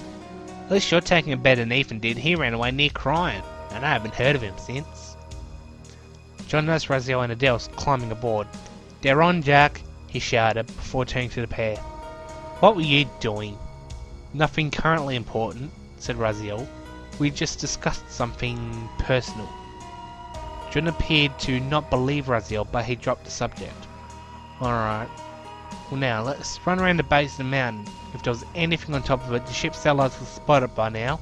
At least you're taking it better than Ethan did. He ran away near crying, and I haven't heard of him since." John noticed Raziel and Adele climbing aboard. "They're on, Jack," he shouted before turning to the pair. What were you doing? Nothing currently important, said Raziel. We just discussed something personal. John appeared to not believe Raziel, but he dropped the subject. Alright. Well now, let's run around the base of the mountain. If there was anything on top of it, the ship's satellites will spot it by now.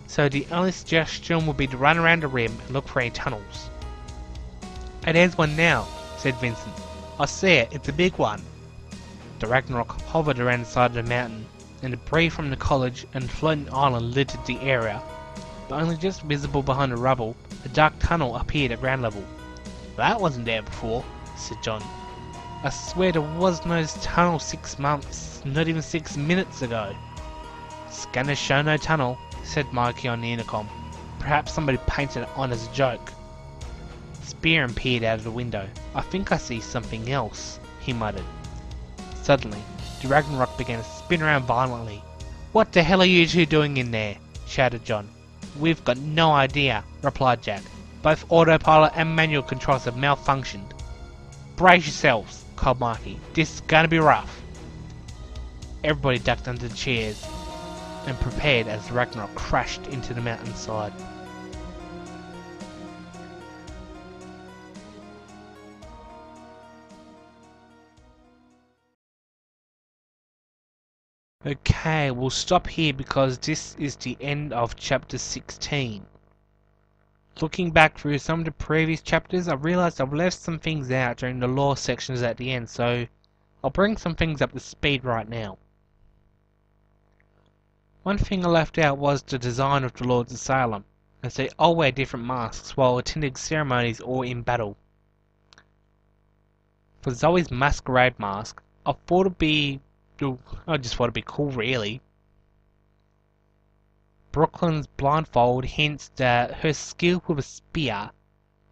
So the only suggestion would be to run around the rim and look for any tunnels. And there's one now, said Vincent. I see it, it's a big one. The Ragnarok hovered around the side of the mountain, and debris from the college and floating island littered the area. But only just visible behind the rubble, a dark tunnel appeared at ground level. That wasn't there before, said John. I swear there was no tunnel 6 months, not even 6 minutes ago. Scanners show no tunnel, said Mikey on the intercom. Perhaps somebody painted it on as a joke. Spearman peered out of the window. I think I see something else, he muttered. Suddenly, the Ragnarok began to spin around violently. What the hell are you two doing in there? Shouted John. We've got no idea, replied Jack. Both autopilot and manual controls have malfunctioned. Brace yourselves, called Mikey. This is gonna be rough. Everybody ducked under the chairs and prepared as the Ragnarok crashed into the mountainside. Okay, we'll stop here because this is the end of chapter 16. Looking back through some of the previous chapters, I realised I've left some things out during the lore sections at the end, so I'll bring some things up to speed right now. One thing I left out was the design of the Lord's Asylum, as they all wear different masks while attending ceremonies or in battle. For Zoe's masquerade mask, I just thought it'd be cool really. Brooklyn's blindfold hints that her skill with a spear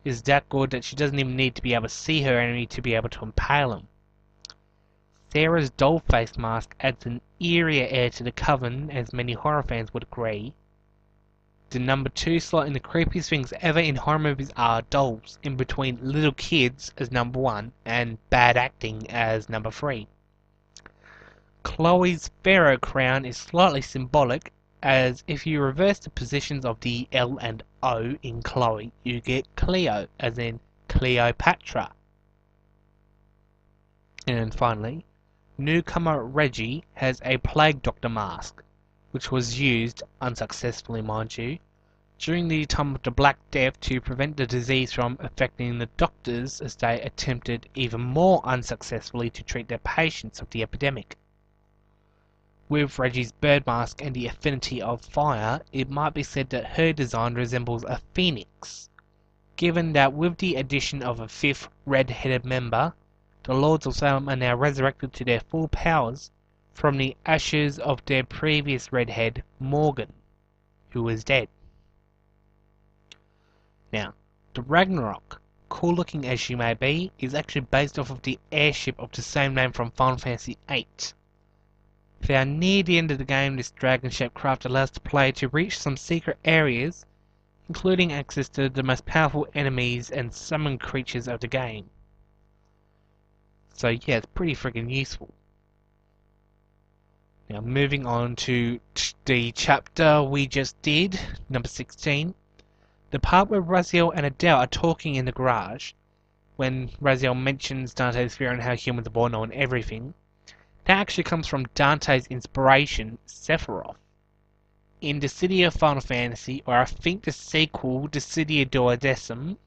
is that good that she doesn't even need to be able to see her enemy to be able to impale him. Sarah's doll-face mask adds an eerier air to the coven, as many horror fans would agree. The number 2 slot in the creepiest things ever in horror movies are dolls, in between little kids as number 1 and bad acting as number 3. Chloe's pharaoh crown is slightly symbolic, as if you reverse the positions of the L and O in Chloe, you get Cleo, as in Cleopatra. And finally, newcomer Reggie has a plague doctor mask, which was used, unsuccessfully mind you, during the time of the Black Death to prevent the disease from affecting the doctors as they attempted even more unsuccessfully to treat their patients of the epidemic. With Reggie's bird mask and the affinity of fire, it might be said that her design resembles a phoenix, given that with the addition of a 5th red-headed member, the Lords of Salem are now resurrected to their full powers from the ashes of their previous redhead, Morgan, who was dead. Now, the Ragnarok, cool looking as she may be, is actually based off of the airship of the same name from Final Fantasy VIII. Found near the end of the game, this dragon-shaped craft allows the player to reach some secret areas, including access to the most powerful enemies and summoned creatures of the game. So yeah, it's pretty freaking useful. Now moving on to the chapter we just did, number 16. The part where Raziel and Adele are talking in the garage, when Raziel mentions Dante's fear and how humans are born knowing everything. That actually comes from Dante's inspiration, Sephiroth. In the City of Final Fantasy, or I think the sequel, the City of Duodecim,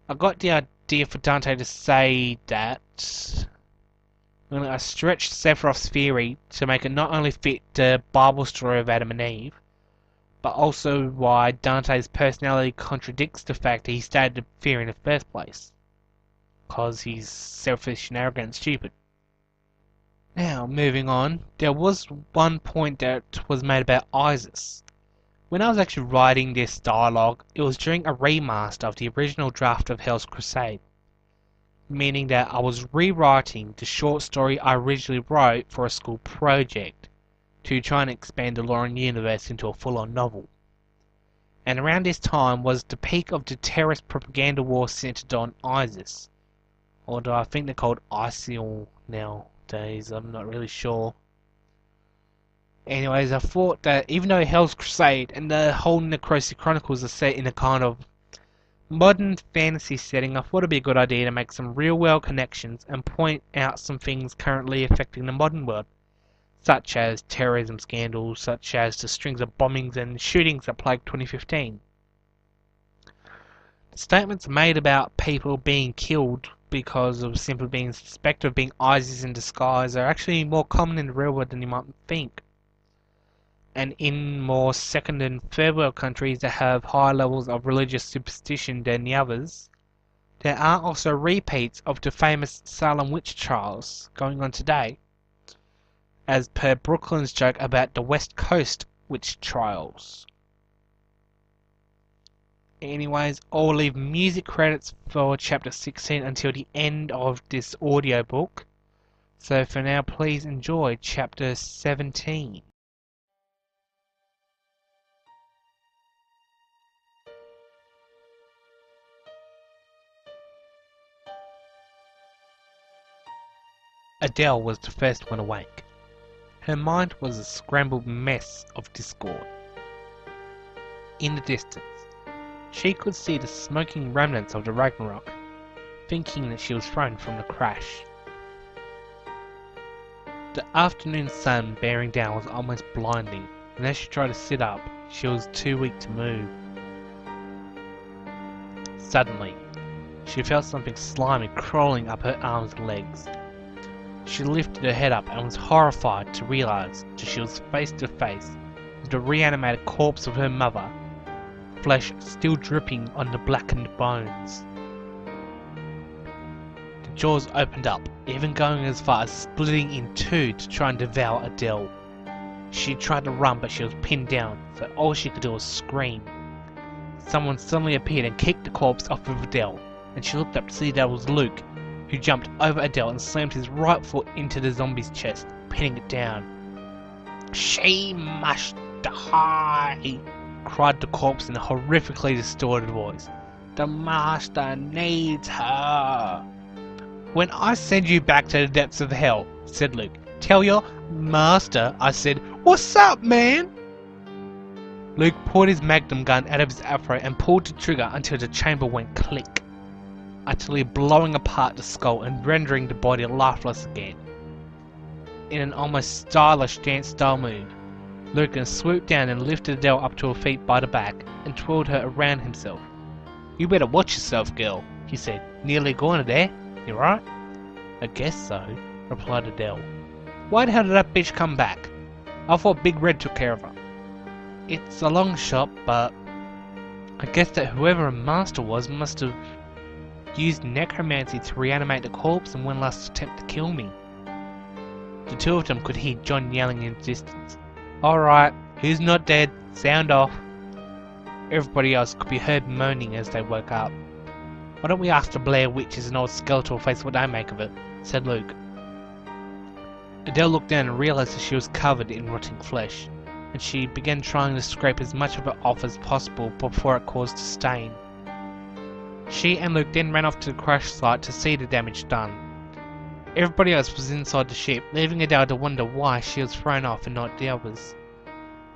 I got the idea for Dante to say that I stretched Sephiroth's theory to make it not only fit the Bible story of Adam and Eve, but also why Dante's personality contradicts the fact that he started the fear in the first place. Because he's selfish and arrogant and stupid. Now, moving on, there was one point that was made about Isis. When I was actually writing this dialogue, it was during a remaster of the original draft of Hell's Crusade, meaning that I was rewriting the short story I originally wrote for a school project to try and expand the lore and universe into a full-on novel. And around this time was the peak of the terrorist propaganda war centered on ISIS, although I think they're called ISIL now days, I'm not really sure. Anyways, I thought that even though Hell's Crusade and the whole Necrosis Chronicles are set in a kind of modern fantasy setting, I thought it'd be a good idea to make some real world connections and point out some things currently affecting the modern world, such as terrorism scandals, such as the strings of bombings and shootings that plagued 2015. The statements made about people being killed because of simply being suspected of being ISIS in disguise are actually more common in the real world than you might think. And in more second and third world countries that have higher levels of religious superstition than the others, there are also repeats of the famous Salem witch trials going on today, as per Brooklyn's joke about the West Coast witch trials. Anyways, I'll leave music credits for chapter 16 until the end of this audiobook. So for now, please enjoy chapter 17. Adele was the first one awake. Her mind was a scrambled mess of discord. In the distance, she could see the smoking remnants of the Ragnarok, thinking that she was thrown from the crash. The afternoon sun bearing down was almost blinding, and as she tried to sit up, she was too weak to move. Suddenly, she felt something slimy crawling up her arms and legs. She lifted her head up and was horrified to realise that she was face to face with the reanimated corpse of her mother, flesh still dripping on the blackened bones. The jaws opened up, even going as far as splitting in two to try and devour Adele. She tried to run, but she was pinned down, so all she could do was scream. Someone suddenly appeared and kicked the corpse off of Adele, and she looked up to see that it was Luke, who jumped over Adele and slammed his right foot into the zombie's chest, pinning it down. "She must die!" cried the corpse in a horrifically distorted voice. "The master needs her!" "When I send you back to the depths of hell," said Luke, "tell your master I said, 'What's up, man?'" Luke pulled his magnum gun out of his afro and pulled the trigger until the chamber went click, utterly blowing apart the skull and rendering the body lifeless again. In an almost stylish dance-style move, Lucan swooped down and lifted Adele up to her feet by the back and twirled her around himself. "You better watch yourself, girl," he said. "Nearly gone there. You right?" "I guess so," replied Adele. "Why the hell did that bitch come back? I thought Big Red took care of her." "It's a long shot, but I guess that whoever her master was must have used necromancy to reanimate the corpse in one last attempt to kill me." The two of them could hear John yelling in the distance, "Alright, who's not dead? Sound off." Everybody else could be heard moaning as they woke up. "Why don't we ask the Blair Witches and old skeletal face what they make of it?" said Luke. Adele looked down and realised that she was covered in rotting flesh, and she began trying to scrape as much of it off as possible before it caused a stain. She and Luke then ran off to the crash site to see the damage done. Everybody else was inside the ship, leaving Adele to wonder why she was thrown off and not the others.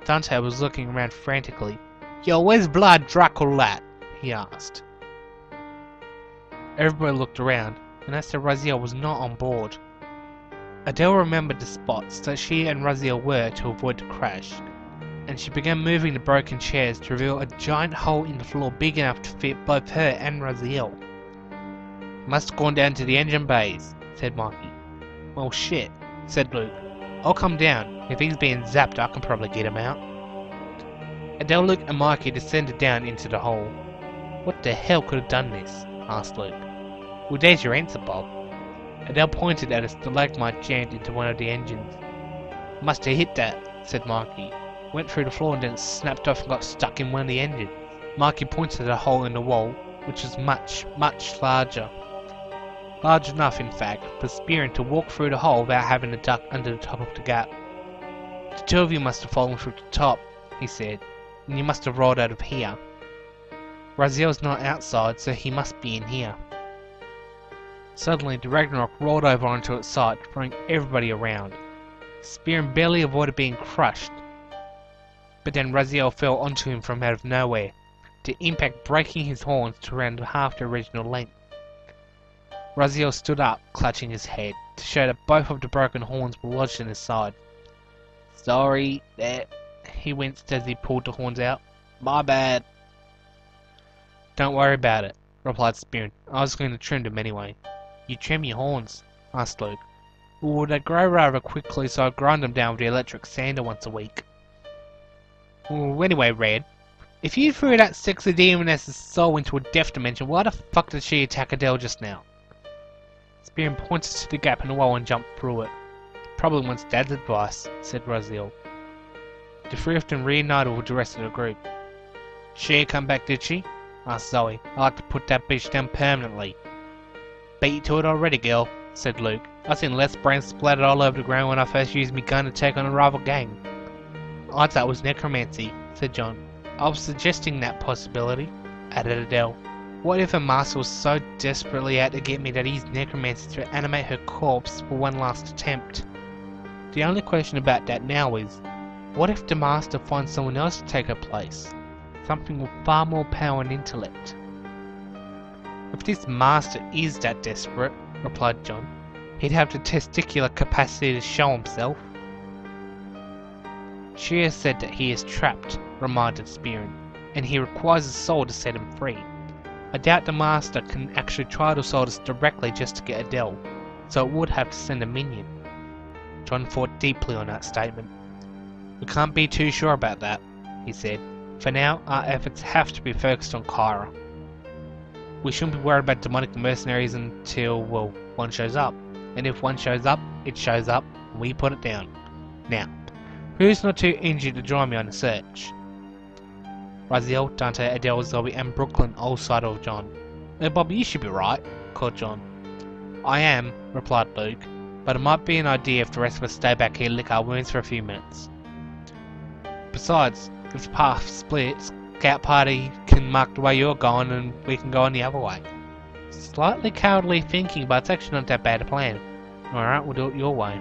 Dante was looking around frantically. "Yo, where's Blood Dracul at?" he asked. Everybody looked around, and as to Raziel was not on board. Adele remembered the spots that she and Raziel were to avoid the crash, and she began moving the broken chairs to reveal a giant hole in the floor big enough to fit both her and Raziel. "Must have gone down to the engine bays," said Mikey. "Well shit," said Luke. "I'll come down. If he's being zapped, I can probably get him out." Adele, Luke and Mikey descended down into the hole. "What the hell could have done this?" asked Luke. "Well, there's your answer, Bob." Adele pointed at a stalagmite jammed into one of the engines. "Must have hit that," said Mikey. "Went through the floor and then snapped off and got stuck in one of the engines." Mikey pointed at a hole in the wall, which was much, much larger. Large enough, in fact, for Spearing to walk through the hole without having to duck under the top of the gap. "The two of you must have fallen through the top," he said, "and you must have rolled out of here. Raziel's not outside, so he must be in here." Suddenly, the Ragnarok rolled over onto its side, throwing everybody around. Spearin barely avoided being crushed, but then Raziel fell onto him from out of nowhere, the impact breaking his horns to around half their original length. Raziel stood up, clutching his head, to show that both of the broken horns were lodged in his side. "Sorry, there," he winced as he pulled the horns out. "My bad." "Don't worry about it," replied Spearin. "I was going to trim them anyway." "You trim your horns?" asked Luke. "Well, they grow rather quickly, so I grind them down with the electric sander once a week." "Well, anyway, Red, if you threw that sexy demoness's soul into a death dimension, why the fuck did she attack Adele just now?" Spearin pointed to the gap in the wall and jumped through it. "Probably wants Dad's advice," said Raziel. The three of them reunited with the rest of the group. "She come back, did she?" asked Zoe. "I'd like to put that bitch down permanently." "Beat you to it already, girl," said Luke. "I seen less brains splattered all over the ground when I first used me gun to take on a rival gang." "I thought it was necromancy," said John. "I was suggesting that possibility," added Adele. "What if a master was so desperately out to get me that he used necromancy to animate her corpse for one last attempt? The only question about that now is, what if the master finds someone else to take her place? Something with far more power and intellect." "If this master is that desperate," replied John, "he'd have the testicular capacity to show himself." "She has said that he is trapped," reminded Spearin, "and he requires a soul to set him free. I doubt the master can actually try to assault us directly just to get Adele, so it would have to send a minion." John thought deeply on that statement. "We can't be too sure about that," he said. "For now, our efforts have to be focused on Kyra. We shouldn't be worried about demonic mercenaries until, well, one shows up. And if one shows up, it shows up, and we put it down. Now, who's not too injured to join me on the search?" Raziel, Dante, Adele, Zoe, and Brooklyn all sided with John. "Bobby, you should be right," called John. "I am," replied Luke, "but it might be an idea if the rest of us stay back here and lick our wounds for a few minutes. Besides, if the path splits, Scout Party can mark the way you're going and we can go on the other way." "Slightly cowardly thinking, but it's actually not that bad a plan. Alright, we'll do it your way."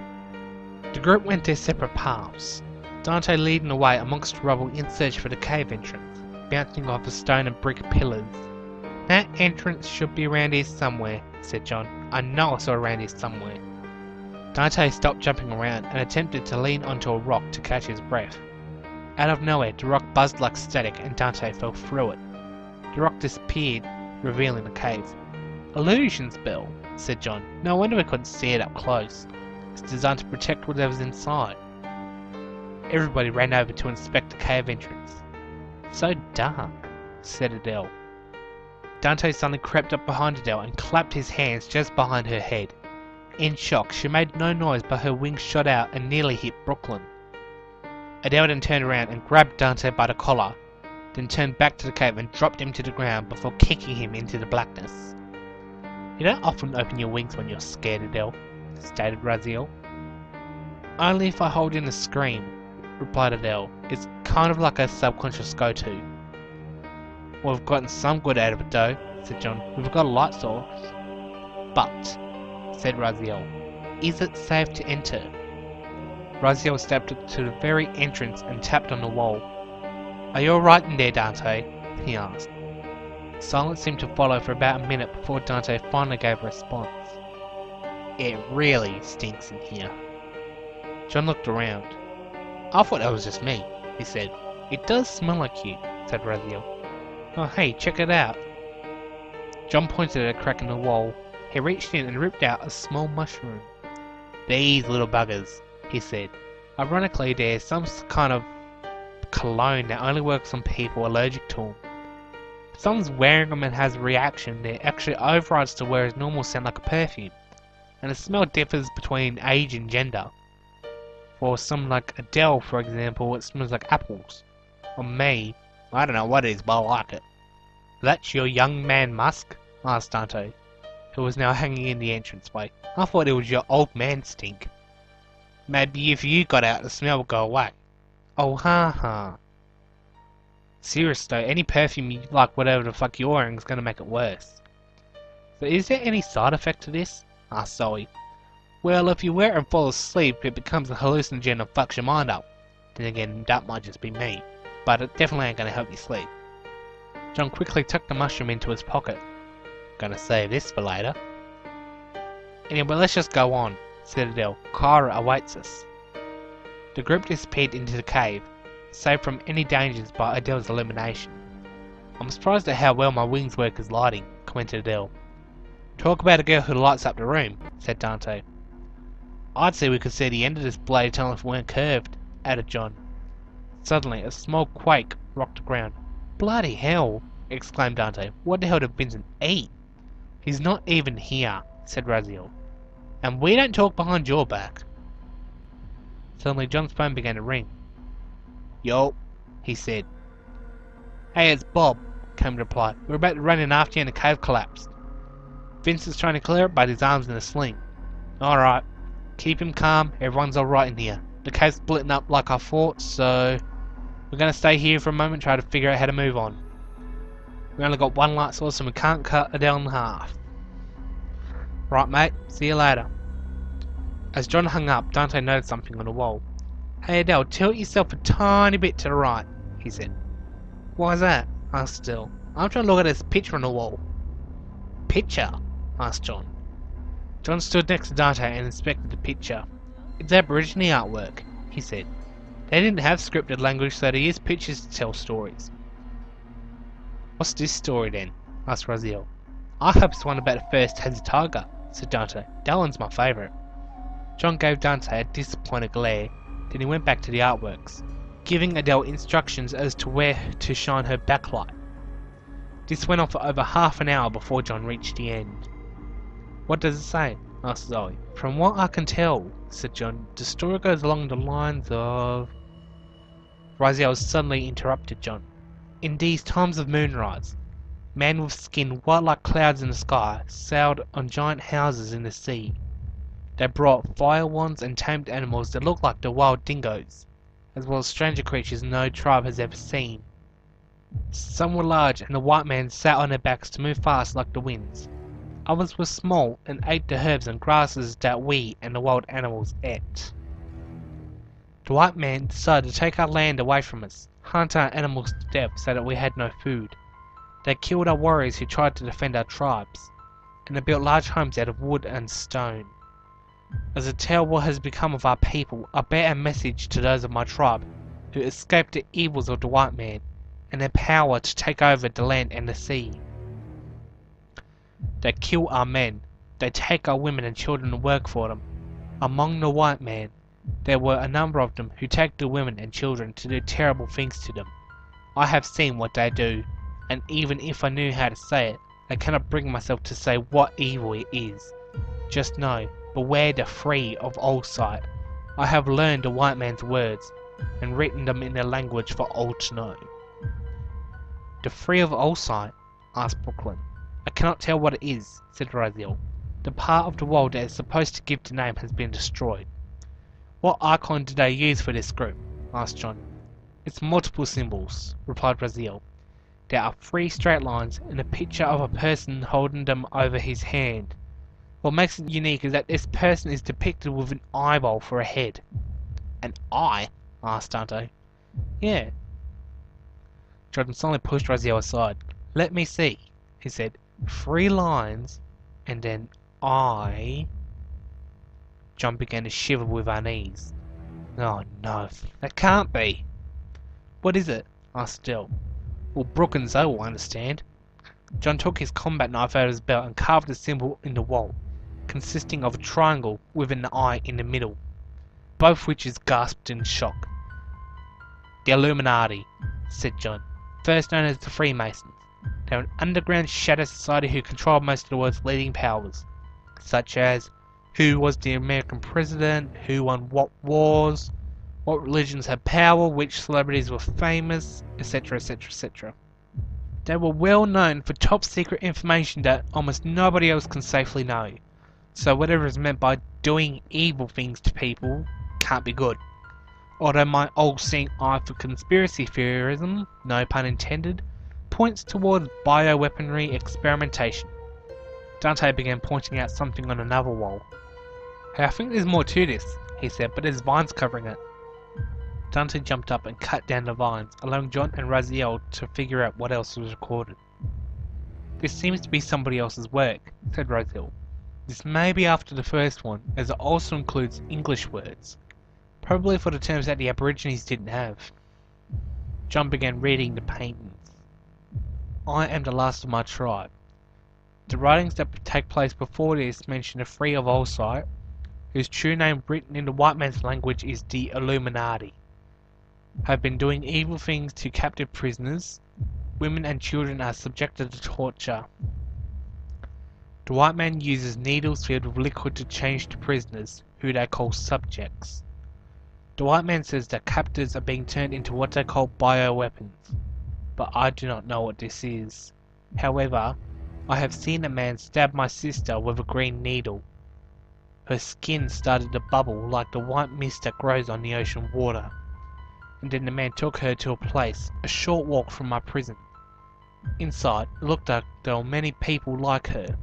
The group went their separate paths, Dante leading the way amongst the rubble in search for the cave entrance, bouncing off the stone and brick pillars. "That entrance should be around here somewhere," said John. "I know I saw it around here somewhere." Dante stopped jumping around and attempted to lean onto a rock to catch his breath. Out of nowhere, the rock buzzed like static and Dante fell through it. The rock disappeared, revealing the cave. "Illusion spell," said John. "No wonder we couldn't see it up close. It's designed to protect whatever's inside." Everybody ran over to inspect the cave entrance. "So dark," said Adele. Dante suddenly crept up behind Adele and clapped his hands just behind her head. In shock, she made no noise, but her wings shot out and nearly hit Brooklyn. Adele then turned around and grabbed Dante by the collar, then turned back to the cave and dropped him to the ground before kicking him into the blackness. "You don't often open your wings when you're scared, Adele," stated Raziel. "Only if I hold in a scream," replied Adele. "It's kind of like a subconscious go-to." "Well, we've gotten some good out of it though," said John. "We've got a light source." "But," said Raziel, "is it safe to enter?" Raziel stepped up to the very entrance and tapped on the wall. "Are you alright in there, Dante?" he asked. Silence seemed to follow for about a minute before Dante finally gave a response. "It really stinks in here." John looked around. "I thought that was just me," he said. "It does smell like you," said Raziel. "Oh hey, check it out." John pointed at a crack in the wall. He reached in and ripped out a small mushroom. "These little buggers," he said. "Ironically, there's some kind of cologne that only works on people allergic to them. If someone's wearing them and has a reaction, it actually overrides to whereas normal scent like a perfume. And the smell differs between age and gender. For someone like Adele, for example, it smells like apples. Or me, I don't know what it is, but I like it." "That's your young man musk?" asked Dante, who was now hanging in the entranceway. "I thought it was your old man stink." "Maybe if you got out, the smell would go away." "Oh, ha ha. Serious though, any perfume you like, whatever the fuck you're wearing, is gonna make it worse." So is there any side effect to this? Asked Zoe. Well, if you wear it and fall asleep, it becomes a hallucinogen and fucks your mind up. Then again, that might just be me, but it definitely ain't gonna help you sleep. John quickly tucked the mushroom into his pocket. Gonna save this for later. Anyway, let's just go on, said Adele. Kyra awaits us. The group disappeared into the cave, saved from any dangers by Adele's illumination. I'm surprised at how well my wings work as lighting, commented Adele. Talk about a girl who lights up the room, said Dante. I'd say we could see the end of this bloody tunnel if it weren't curved, added John. Suddenly, a small quake rocked the ground. Bloody hell, exclaimed Dante. What the hell did Vincent eat? He's not even here, said Raziel. And we don't talk behind your back. Suddenly, John's phone began to ring. Yo, he said. Hey, it's Bob, came the reply. We're about to run in after you and the cave collapsed. Vincent's trying to clear it, but his arm's in a sling. Alright. Keep him calm, everyone's alright in here. The cave's splitting up like I thought, so we're gonna stay here for a moment and try to figure out how to move on. We only got one light source and we can't cut it down in half. Right mate, see you later. As John hung up, Dante noticed something on the wall. Hey Adele, tilt yourself a tiny bit to the right, he said. Why's that? Asked Adele. I'm trying to look at this picture on the wall. Picture? Asked John. John stood next to Dante and inspected the picture. It's Aborigine artwork, he said. They didn't have scripted language, so they used pictures to tell stories. What's this story then? Asked Raziel. I hope it's one about the first Tassie tiger, said Dante. That one's my favourite. John gave Dante a disappointed glare, then he went back to the artworks, giving Adele instructions as to where to shine her backlight. This went on for over half an hour before John reached the end. What does it say? Asked Zoe. From what I can tell, said John, the story goes along the lines of... Raziel suddenly interrupted John. In these times of moonrise, men with skin white like clouds in the sky sailed on giant houses in the sea. They brought fire wands and tamed animals that looked like the wild dingoes, as well as stranger creatures no tribe has ever seen. Some were large and the white men sat on their backs to move fast like the winds. Others were small and ate the herbs and grasses that we and the wild animals ate. The white men decided to take our land away from us, hunt our animals to death so that we had no food. They killed our warriors who tried to defend our tribes, and they built large homes out of wood and stone. As I tell what has become of our people, I bear a message to those of my tribe who escaped the evils of the white man and their power to take over the land and the sea. They kill our men, they take our women and children and work for them. Among the white men, there were a number of them who take the women and children to do terrible things to them. I have seen what they do, and even if I knew how to say it, I cannot bring myself to say what evil it is. Just know, beware the free of all sight. I have learned the white man's words, and written them in their language for all to know. The free of all sight? Asked Brooklyn. I cannot tell what it is, said Raziel. The part of the world that is supposed to give the name has been destroyed. What icon did they use for this group? Asked John. It's multiple symbols, replied Raziel. There are 3 straight lines and a picture of a person holding them over his hand. What makes it unique is that this person is depicted with an eyeball for a head. An eye? Asked Dante. Yeah. Jordan suddenly pushed Raziel aside. Let me see, he said. 3 lines, and then eye. John began to shiver with unease. Oh no, that can't be. What is it? Asked Adele. Well, Brooke and Zoe will understand. John took his combat knife out of his belt and carved a symbol in the wall, consisting of a triangle with an eye in the middle. Both witches gasped in shock. The Illuminati, said John, first known as the Freemasons. They are an underground shadow society who control most of the world's leading powers, such as who was the American president, who won what wars, what religions had power, which celebrities were famous, etc, etc, etc. They were well known for top secret information that almost nobody else can safely know, so whatever is meant by doing evil things to people can't be good. Although my all-seeing eye for conspiracy theorism, no pun intended, points towards bioweaponry experimentation. Dante began pointing out something on another wall. "Hey, I think there's more to this," he said, "but there's vines covering it." Dante jumped up and cut down the vines, allowing John and Raziel to figure out what else was recorded. "This seems to be somebody else's work," said Raziel. "This may be after the first one, as it also includes English words, probably for the terms that the Aborigines didn't have." John began reading the paintings. "I am the last of my tribe. The writings that take place before this mention the Three of Olsight, whose true name written in the white man's language is the Illuminati, have been doing evil things to captive prisoners. Women and children are subjected to torture. The white man uses needles filled with liquid to change to prisoners, who they call subjects. The white man says that captives are being turned into what they call bioweapons, but I do not know what this is. However, I have seen a man stab my sister with a green needle. Her skin started to bubble like the white mist that grows on the ocean water. And then the man took her to a place, a short walk from my prison. Inside, it looked like there were many people like her,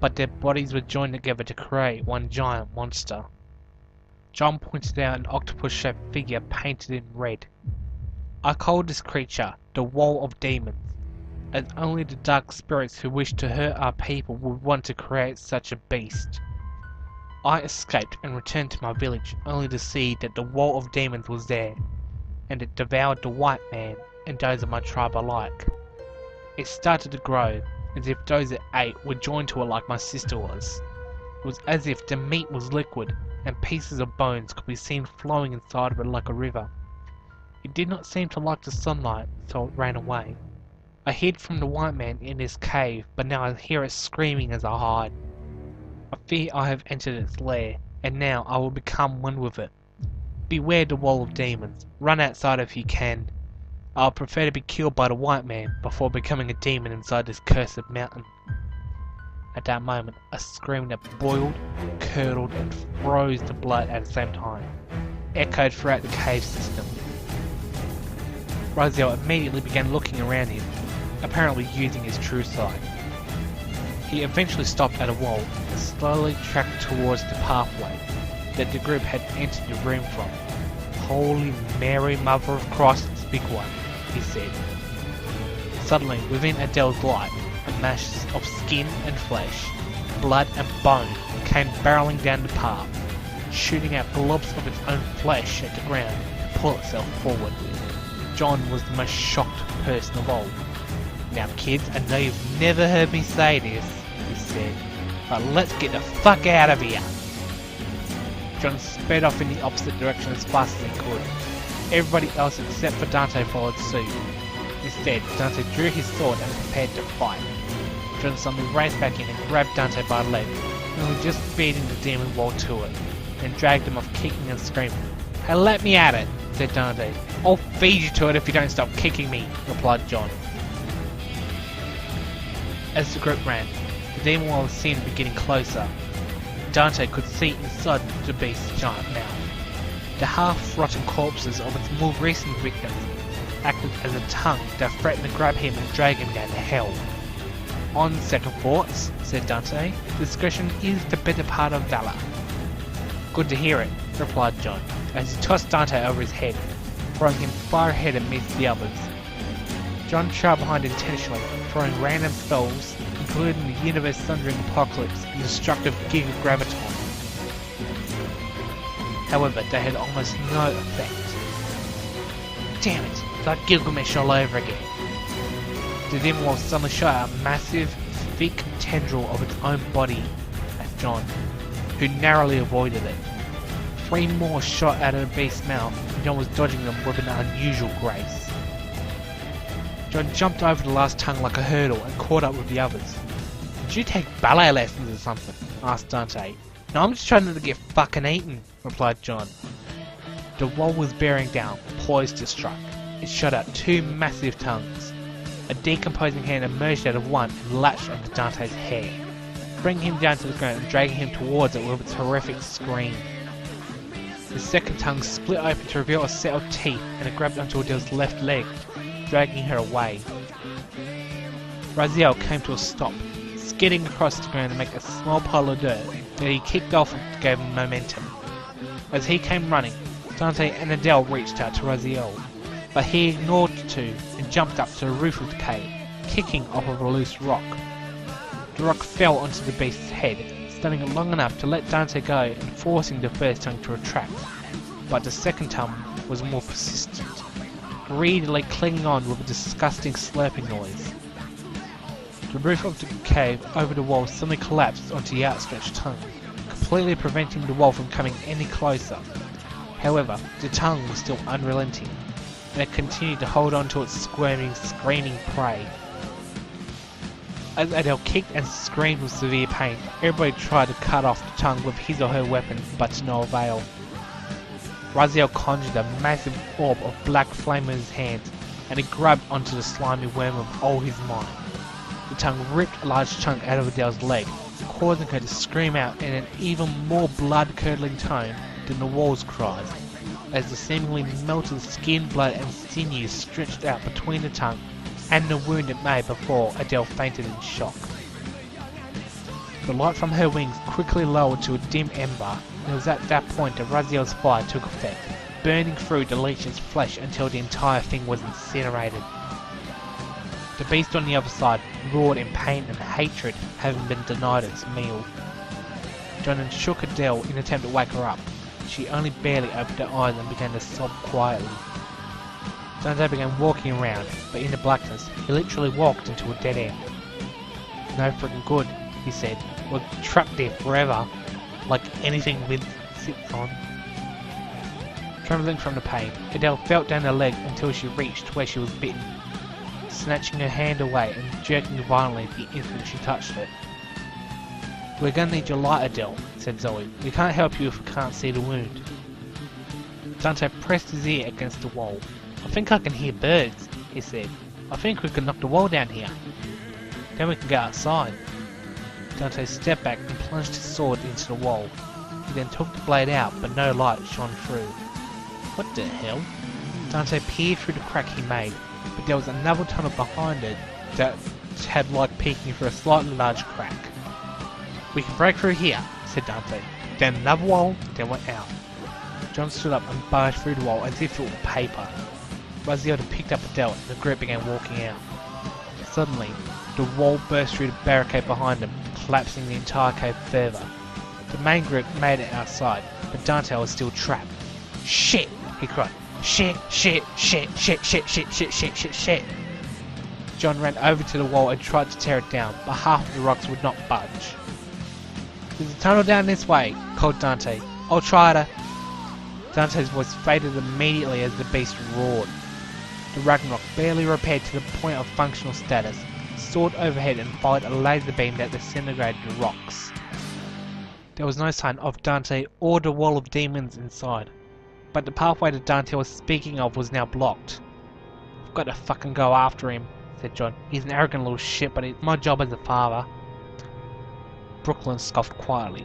but their bodies were joined together to create one giant monster." John pointed out an octopus-shaped figure painted in red. "I called this creature the Wall of Demons, as only the dark spirits who wish to hurt our people would want to create such a beast. I escaped and returned to my village only to see that the Wall of Demons was there, and it devoured the white man and those of my tribe alike. It started to grow, as if those it ate were joined to it like my sister was. It was as if the meat was liquid, and pieces of bones could be seen flowing inside of it like a river. It did not seem to like the sunlight, so it ran away. I hid from the white man in this cave, but now I hear it screaming as I hide. I fear I have entered its lair, and now I will become one with it. Beware the Wall of Demons. Run outside if you can. I would prefer to be killed by the white man before becoming a demon inside this cursed mountain." At that moment, a scream that boiled, curdled, and froze the blood at the same time echoed throughout the cave system. Raziel immediately began looking around him, apparently using his true sight. He eventually stopped at a wall and slowly tracked towards the pathway that the group had entered the room from. "Holy Mary, Mother of Christ, big one," he said. Suddenly, within Adele's light, a mass of skin and flesh, blood and bone came barreling down the path, shooting out globs of its own flesh at the ground to pull itself forward. John was the most shocked person of all. "Now kids, I know you've never heard me say this," he said, "but let's get the fuck out of here." John sped off in the opposite direction as fast as he could. Everybody else except for Dante followed suit. Instead, Dante drew his sword and prepared to fight. John suddenly raced back in and grabbed Dante by the leg, only just beating the demon wall to it, and dragged him off kicking and screaming. "Hey, let me at it," said Dante. "I'll feed you to it if you don't stop kicking me," replied John. As the group ran, the demon wall was seen to be getting closer. Dante could see inside the beast's giant mouth. The half-rotten corpses of its more recent victims acted as a tongue that threatened to grab him and drag him down to hell. "On second thoughts," said Dante, "discretion is the better part of valor." "Good to hear it," replied John, as he tossed Dante over his head, throwing him far ahead amidst the others. John trailed behind intentionally, throwing random spells, including the universe-sundering apocalypse and destructive gigagraviton. However, they had almost no effect. "Damn it, it's like Gilgamesh all over again." The demon wall suddenly shot out a massive, thick tendril of its own body at John, who narrowly avoided it. 3 more shot out of the beast's mouth, and John was dodging them with an unusual grace. John jumped over the last tongue like a hurdle and caught up with the others. "Did you take ballet lessons or something?" asked Dante. "No, I'm just trying not to get fucking eaten," replied John. The wall was bearing down, poised to strike. It shot out 2 massive tongues. A decomposing hand emerged out of one and latched onto Dante's hair, bringing him down to the ground and dragging him towards it with its horrific scream. The second tongue split open to reveal a set of teeth, and it grabbed onto Adele's left leg, dragging her away. Raziel came to a stop, skidding across the ground to make a small pile of dirt that he kicked off and gave him momentum. As he came running, Dante and Adele reached out to Raziel, but he ignored the two and jumped up to the roof of the cave, kicking off of a loose rock. The rock fell onto the beast's head, stunning it long enough to let Dante go and forcing the first tongue to retract, but the second tongue was more persistent, greedily clinging on with a disgusting slurping noise. The roof of the cave over the wall suddenly collapsed onto the outstretched tongue, completely preventing the wall from coming any closer. However, the tongue was still unrelenting, and it continued to hold on to its squirming, screaming prey. As Adele kicked and screamed with severe pain, everybody tried to cut off the tongue with his or her weapon, but to no avail. Raziel conjured a massive orb of black flame in his hands, and he grabbed onto the slimy worm with all his might. The tongue ripped a large chunk out of Adele's leg, causing her to scream out in an even more blood-curdling tone than the wall's cries, as the seemingly melted skin, blood and sinews stretched out between the tongue and the wound it made before Adele fainted in shock. The light from her wings quickly lowered to a dim ember, and it was at that point that Raziel's fire took effect, burning through the leech's flesh until the entire thing was incinerated. The beast on the other side roared in pain and hatred, having been denied its meal. John shook Adele in an attempt to wake her up. She only barely opened her eyes and began to sob quietly. Dante began walking around, but in the blackness, he literally walked into a dead end. No freaking good, he said. We're trapped there forever, like anything with sits on. Trembling from the pain, Adele felt down her leg until she reached where she was bitten, snatching her hand away and jerking violently the instant she touched it. "We're gonna need your light, Adele," said Zoe. "We can't help you if we can't see the wound." Dante pressed his ear against the wall. "I think I can hear birds," he said. "I think we can knock the wall down here. Then we can go outside." Dante stepped back and plunged his sword into the wall. He then took the blade out, but no light shone through. What the hell? Dante peered through the crack he made, but there was another tunnel behind it that had light peeking through a slightly large crack. "We can break through here," said Dante. Then another wall, then went out. John stood up and barged through the wall as if it were paper. Raziel picked up Adele and the group began walking out. Suddenly, the wall burst through the barricade behind them, collapsing the entire cave further. The main group made it outside, but Dante was still trapped. "Shit!" he cried. "Shit, shit, shit, shit, shit, shit, shit, shit, shit, shit." John ran over to the wall and tried to tear it down, but half of the rocks would not budge. "There's a tunnel down this way," called Dante. "I'll try to..." Dante's voice faded immediately as the beast roared. The Ragnarok, barely repaired to the point of functional status, soared overhead and fired a laser beam that disintegrated the rocks. There was no sign of Dante or the wall of demons inside, but the pathway that Dante was speaking of was now blocked. "I've got to fucking go after him," said John. "He's an arrogant little shit, but it's my job as a father." Brooklyn scoffed quietly.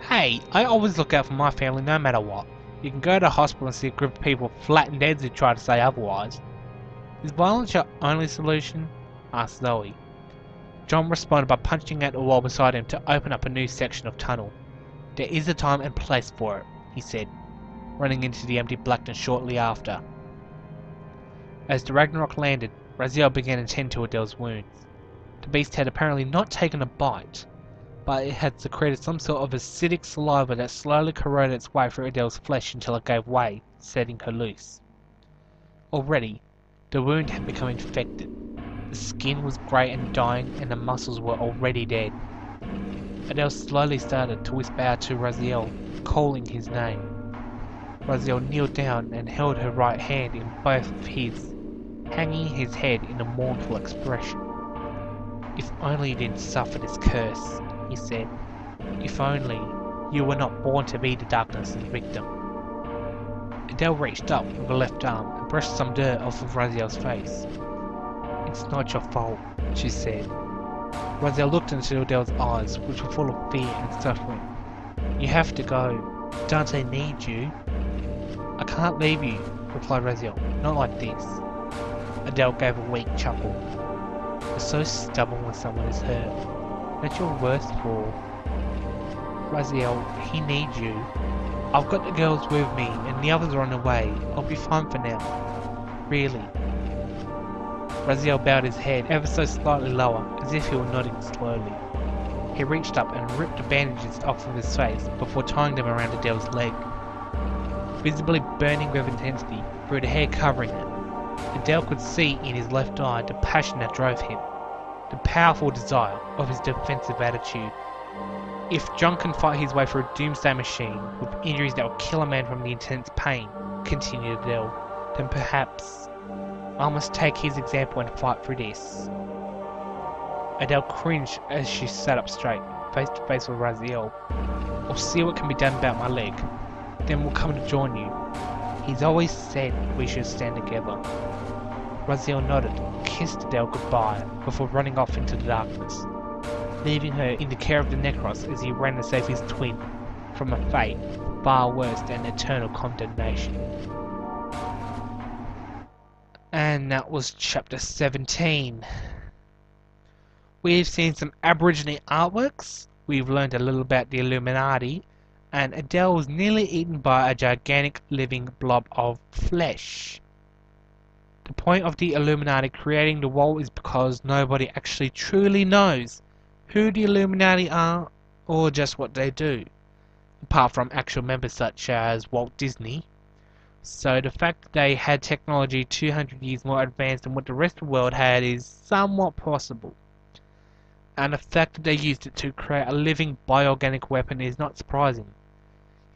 "Hey, I always look out for my family no matter what. You can go to the hospital and see a group of people flattened heads who try to say otherwise." "Is violence your only solution?" asked Zoe. John responded by punching at the wall beside him to open up a new section of tunnel. "There is a time and place for it," he said, running into the empty blackness shortly after. As the Ragnarok landed, Raziel began to tend to Adele's wounds. The beast had apparently not taken a bite, but it had secreted some sort of acidic saliva that slowly corroded its way through Adele's flesh until it gave way, setting her loose. Already, the wound had become infected. The skin was grey and dying, and the muscles were already dead. Adele slowly started to whisper out to Raziel, calling his name. Raziel kneeled down and held her right hand in both of his, hanging his head in a mournful expression. "If only you didn't suffer this curse," he said. "If only you were not born to be the darkness's victim." Adele reached up with her left arm and brushed some dirt off of Raziel's face. "It's not your fault," she said. Raziel looked into Adele's eyes, which were full of fear and suffering. "You have to go. Dante needs you." "I can't leave you," replied Raziel. "Not like this." Adele gave a weak chuckle. "You're so stubborn when someone is hurt." That's your worst for Raziel, he needs you. I've got the girls with me, and the others are on the way. I'll be fine for now. Really. Raziel bowed his head ever so slightly lower, as if he were nodding slowly. He reached up and ripped the bandages off of his face before tying them around Adele's leg, visibly burning with intensity through the hair covering it. Adele could see in his left eye the passion that drove him, the powerful desire of his defensive attitude. If John can fight his way through a doomsday machine with injuries that will kill a man from the intense pain, continued Adele, then perhaps I must take his example and fight through this. Adele cringed as she sat up straight, face to face with Raziel. I'll see what can be done about my leg, then we'll come to join you. He's always said we should stand together. Raziel nodded, kissed Adele goodbye before running off into the darkness, leaving her in the care of the Necros as he ran to save his twin from a fate far worse than eternal condemnation. And that was chapter 17. We've seen some Aborigine artworks, we've learned a little about the Illuminati, and Adele was nearly eaten by a gigantic living blob of flesh. The point of the Illuminati creating the wall is because nobody actually truly knows who the Illuminati are or just what they do, apart from actual members such as Walt Disney. So the fact that they had technology 200 years more advanced than what the rest of the world had is somewhat possible. And the fact that they used it to create a living bioorganic weapon is not surprising,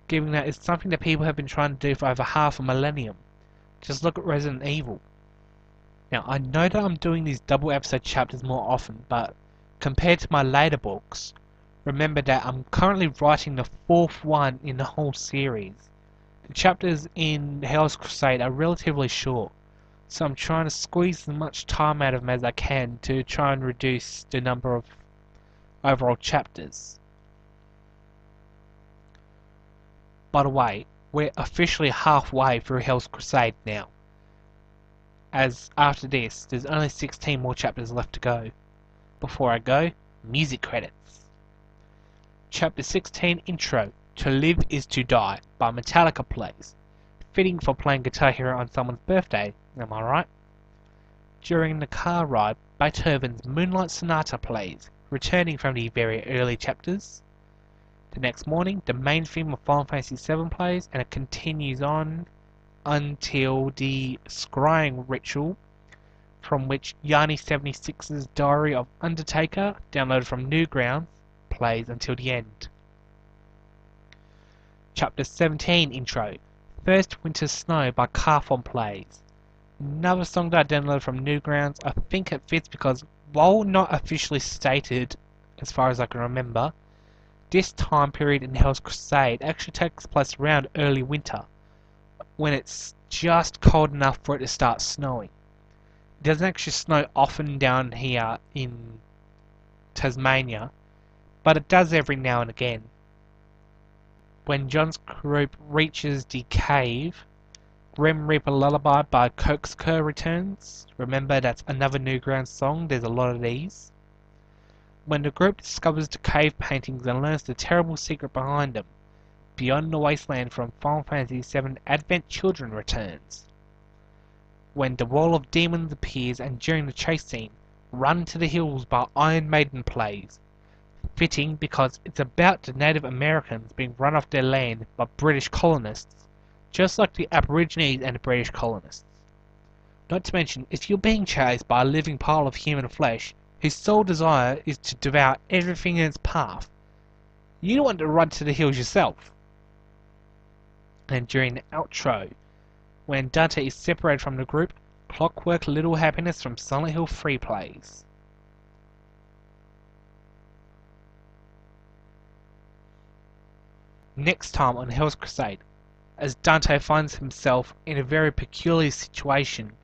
given that it's something that people have been trying to do for over half a millennium. Just look at Resident Evil. Now, I know that I'm doing these double episode chapters more often, but compared to my later books, remember that I'm currently writing the 4th one in the whole series. The chapters in Hell's Crusade are relatively short, so I'm trying to squeeze as much time out of them as I can to try and reduce the number of overall chapters. By the way, we're officially halfway through Hell's Crusade now, as after this there's only 16 more chapters left to go. Before I go, music credits. Chapter 16 Intro, To Live Is To Die by Metallica plays. Fitting for playing Guitar Hero on someone's birthday, am I right? During the car ride, Beethoven's Moonlight Sonata plays, returning from the very early chapters. The next morning, the main theme of Final Fantasy VII plays, and it continues on until the scrying ritual, from which Yanni76's Diary of Undertaker, downloaded from Newgrounds, plays until the end. Chapter 17 Intro, First Winter Snow by Carphon plays. Another song that I downloaded from Newgrounds. I think it fits because, while not officially stated, as far as I can remember, this time period in Hell's Crusade actually takes place around early winter, when it's just cold enough for it to start snowing. It doesn't actually snow often down here in Tasmania, but it does every now and again. When John's group reaches the cave, Grim Reaper Lullaby by Coxcur returns. Remember, that's another Newgrounds song, there's a lot of these. When the group discovers the cave paintings and learns the terrible secret behind them, Beyond the Wasteland from Final Fantasy VII Advent Children returns. When the Wall of Demons appears and during the chase scene, Run to the Hills by Iron Maiden plays. Fitting because it's about the Native Americans being run off their land by British colonists, just like the Aborigines and the British colonists. Not to mention, if you're being chased by a living pile of human flesh whose sole desire is to devour everything in its path, you don't want to run to the hills yourself. And during the outro, when Dante is separated from the group, Clockwork Little Happiness from Silent Hill 3 plays. Next time on Hell's Crusade, as Dante finds himself in a very peculiar situation,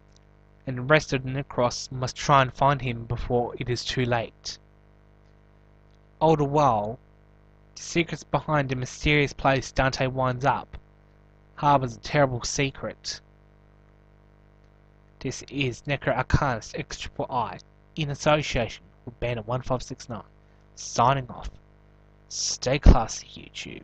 and the rest of the Necros must try and find him before it is too late. All the while, the secrets behind the mysterious place Dante winds up harbours a terrible secret. This is Necro Arcanist X I in association with Banner 1569. Signing off. Stay classy, YouTube.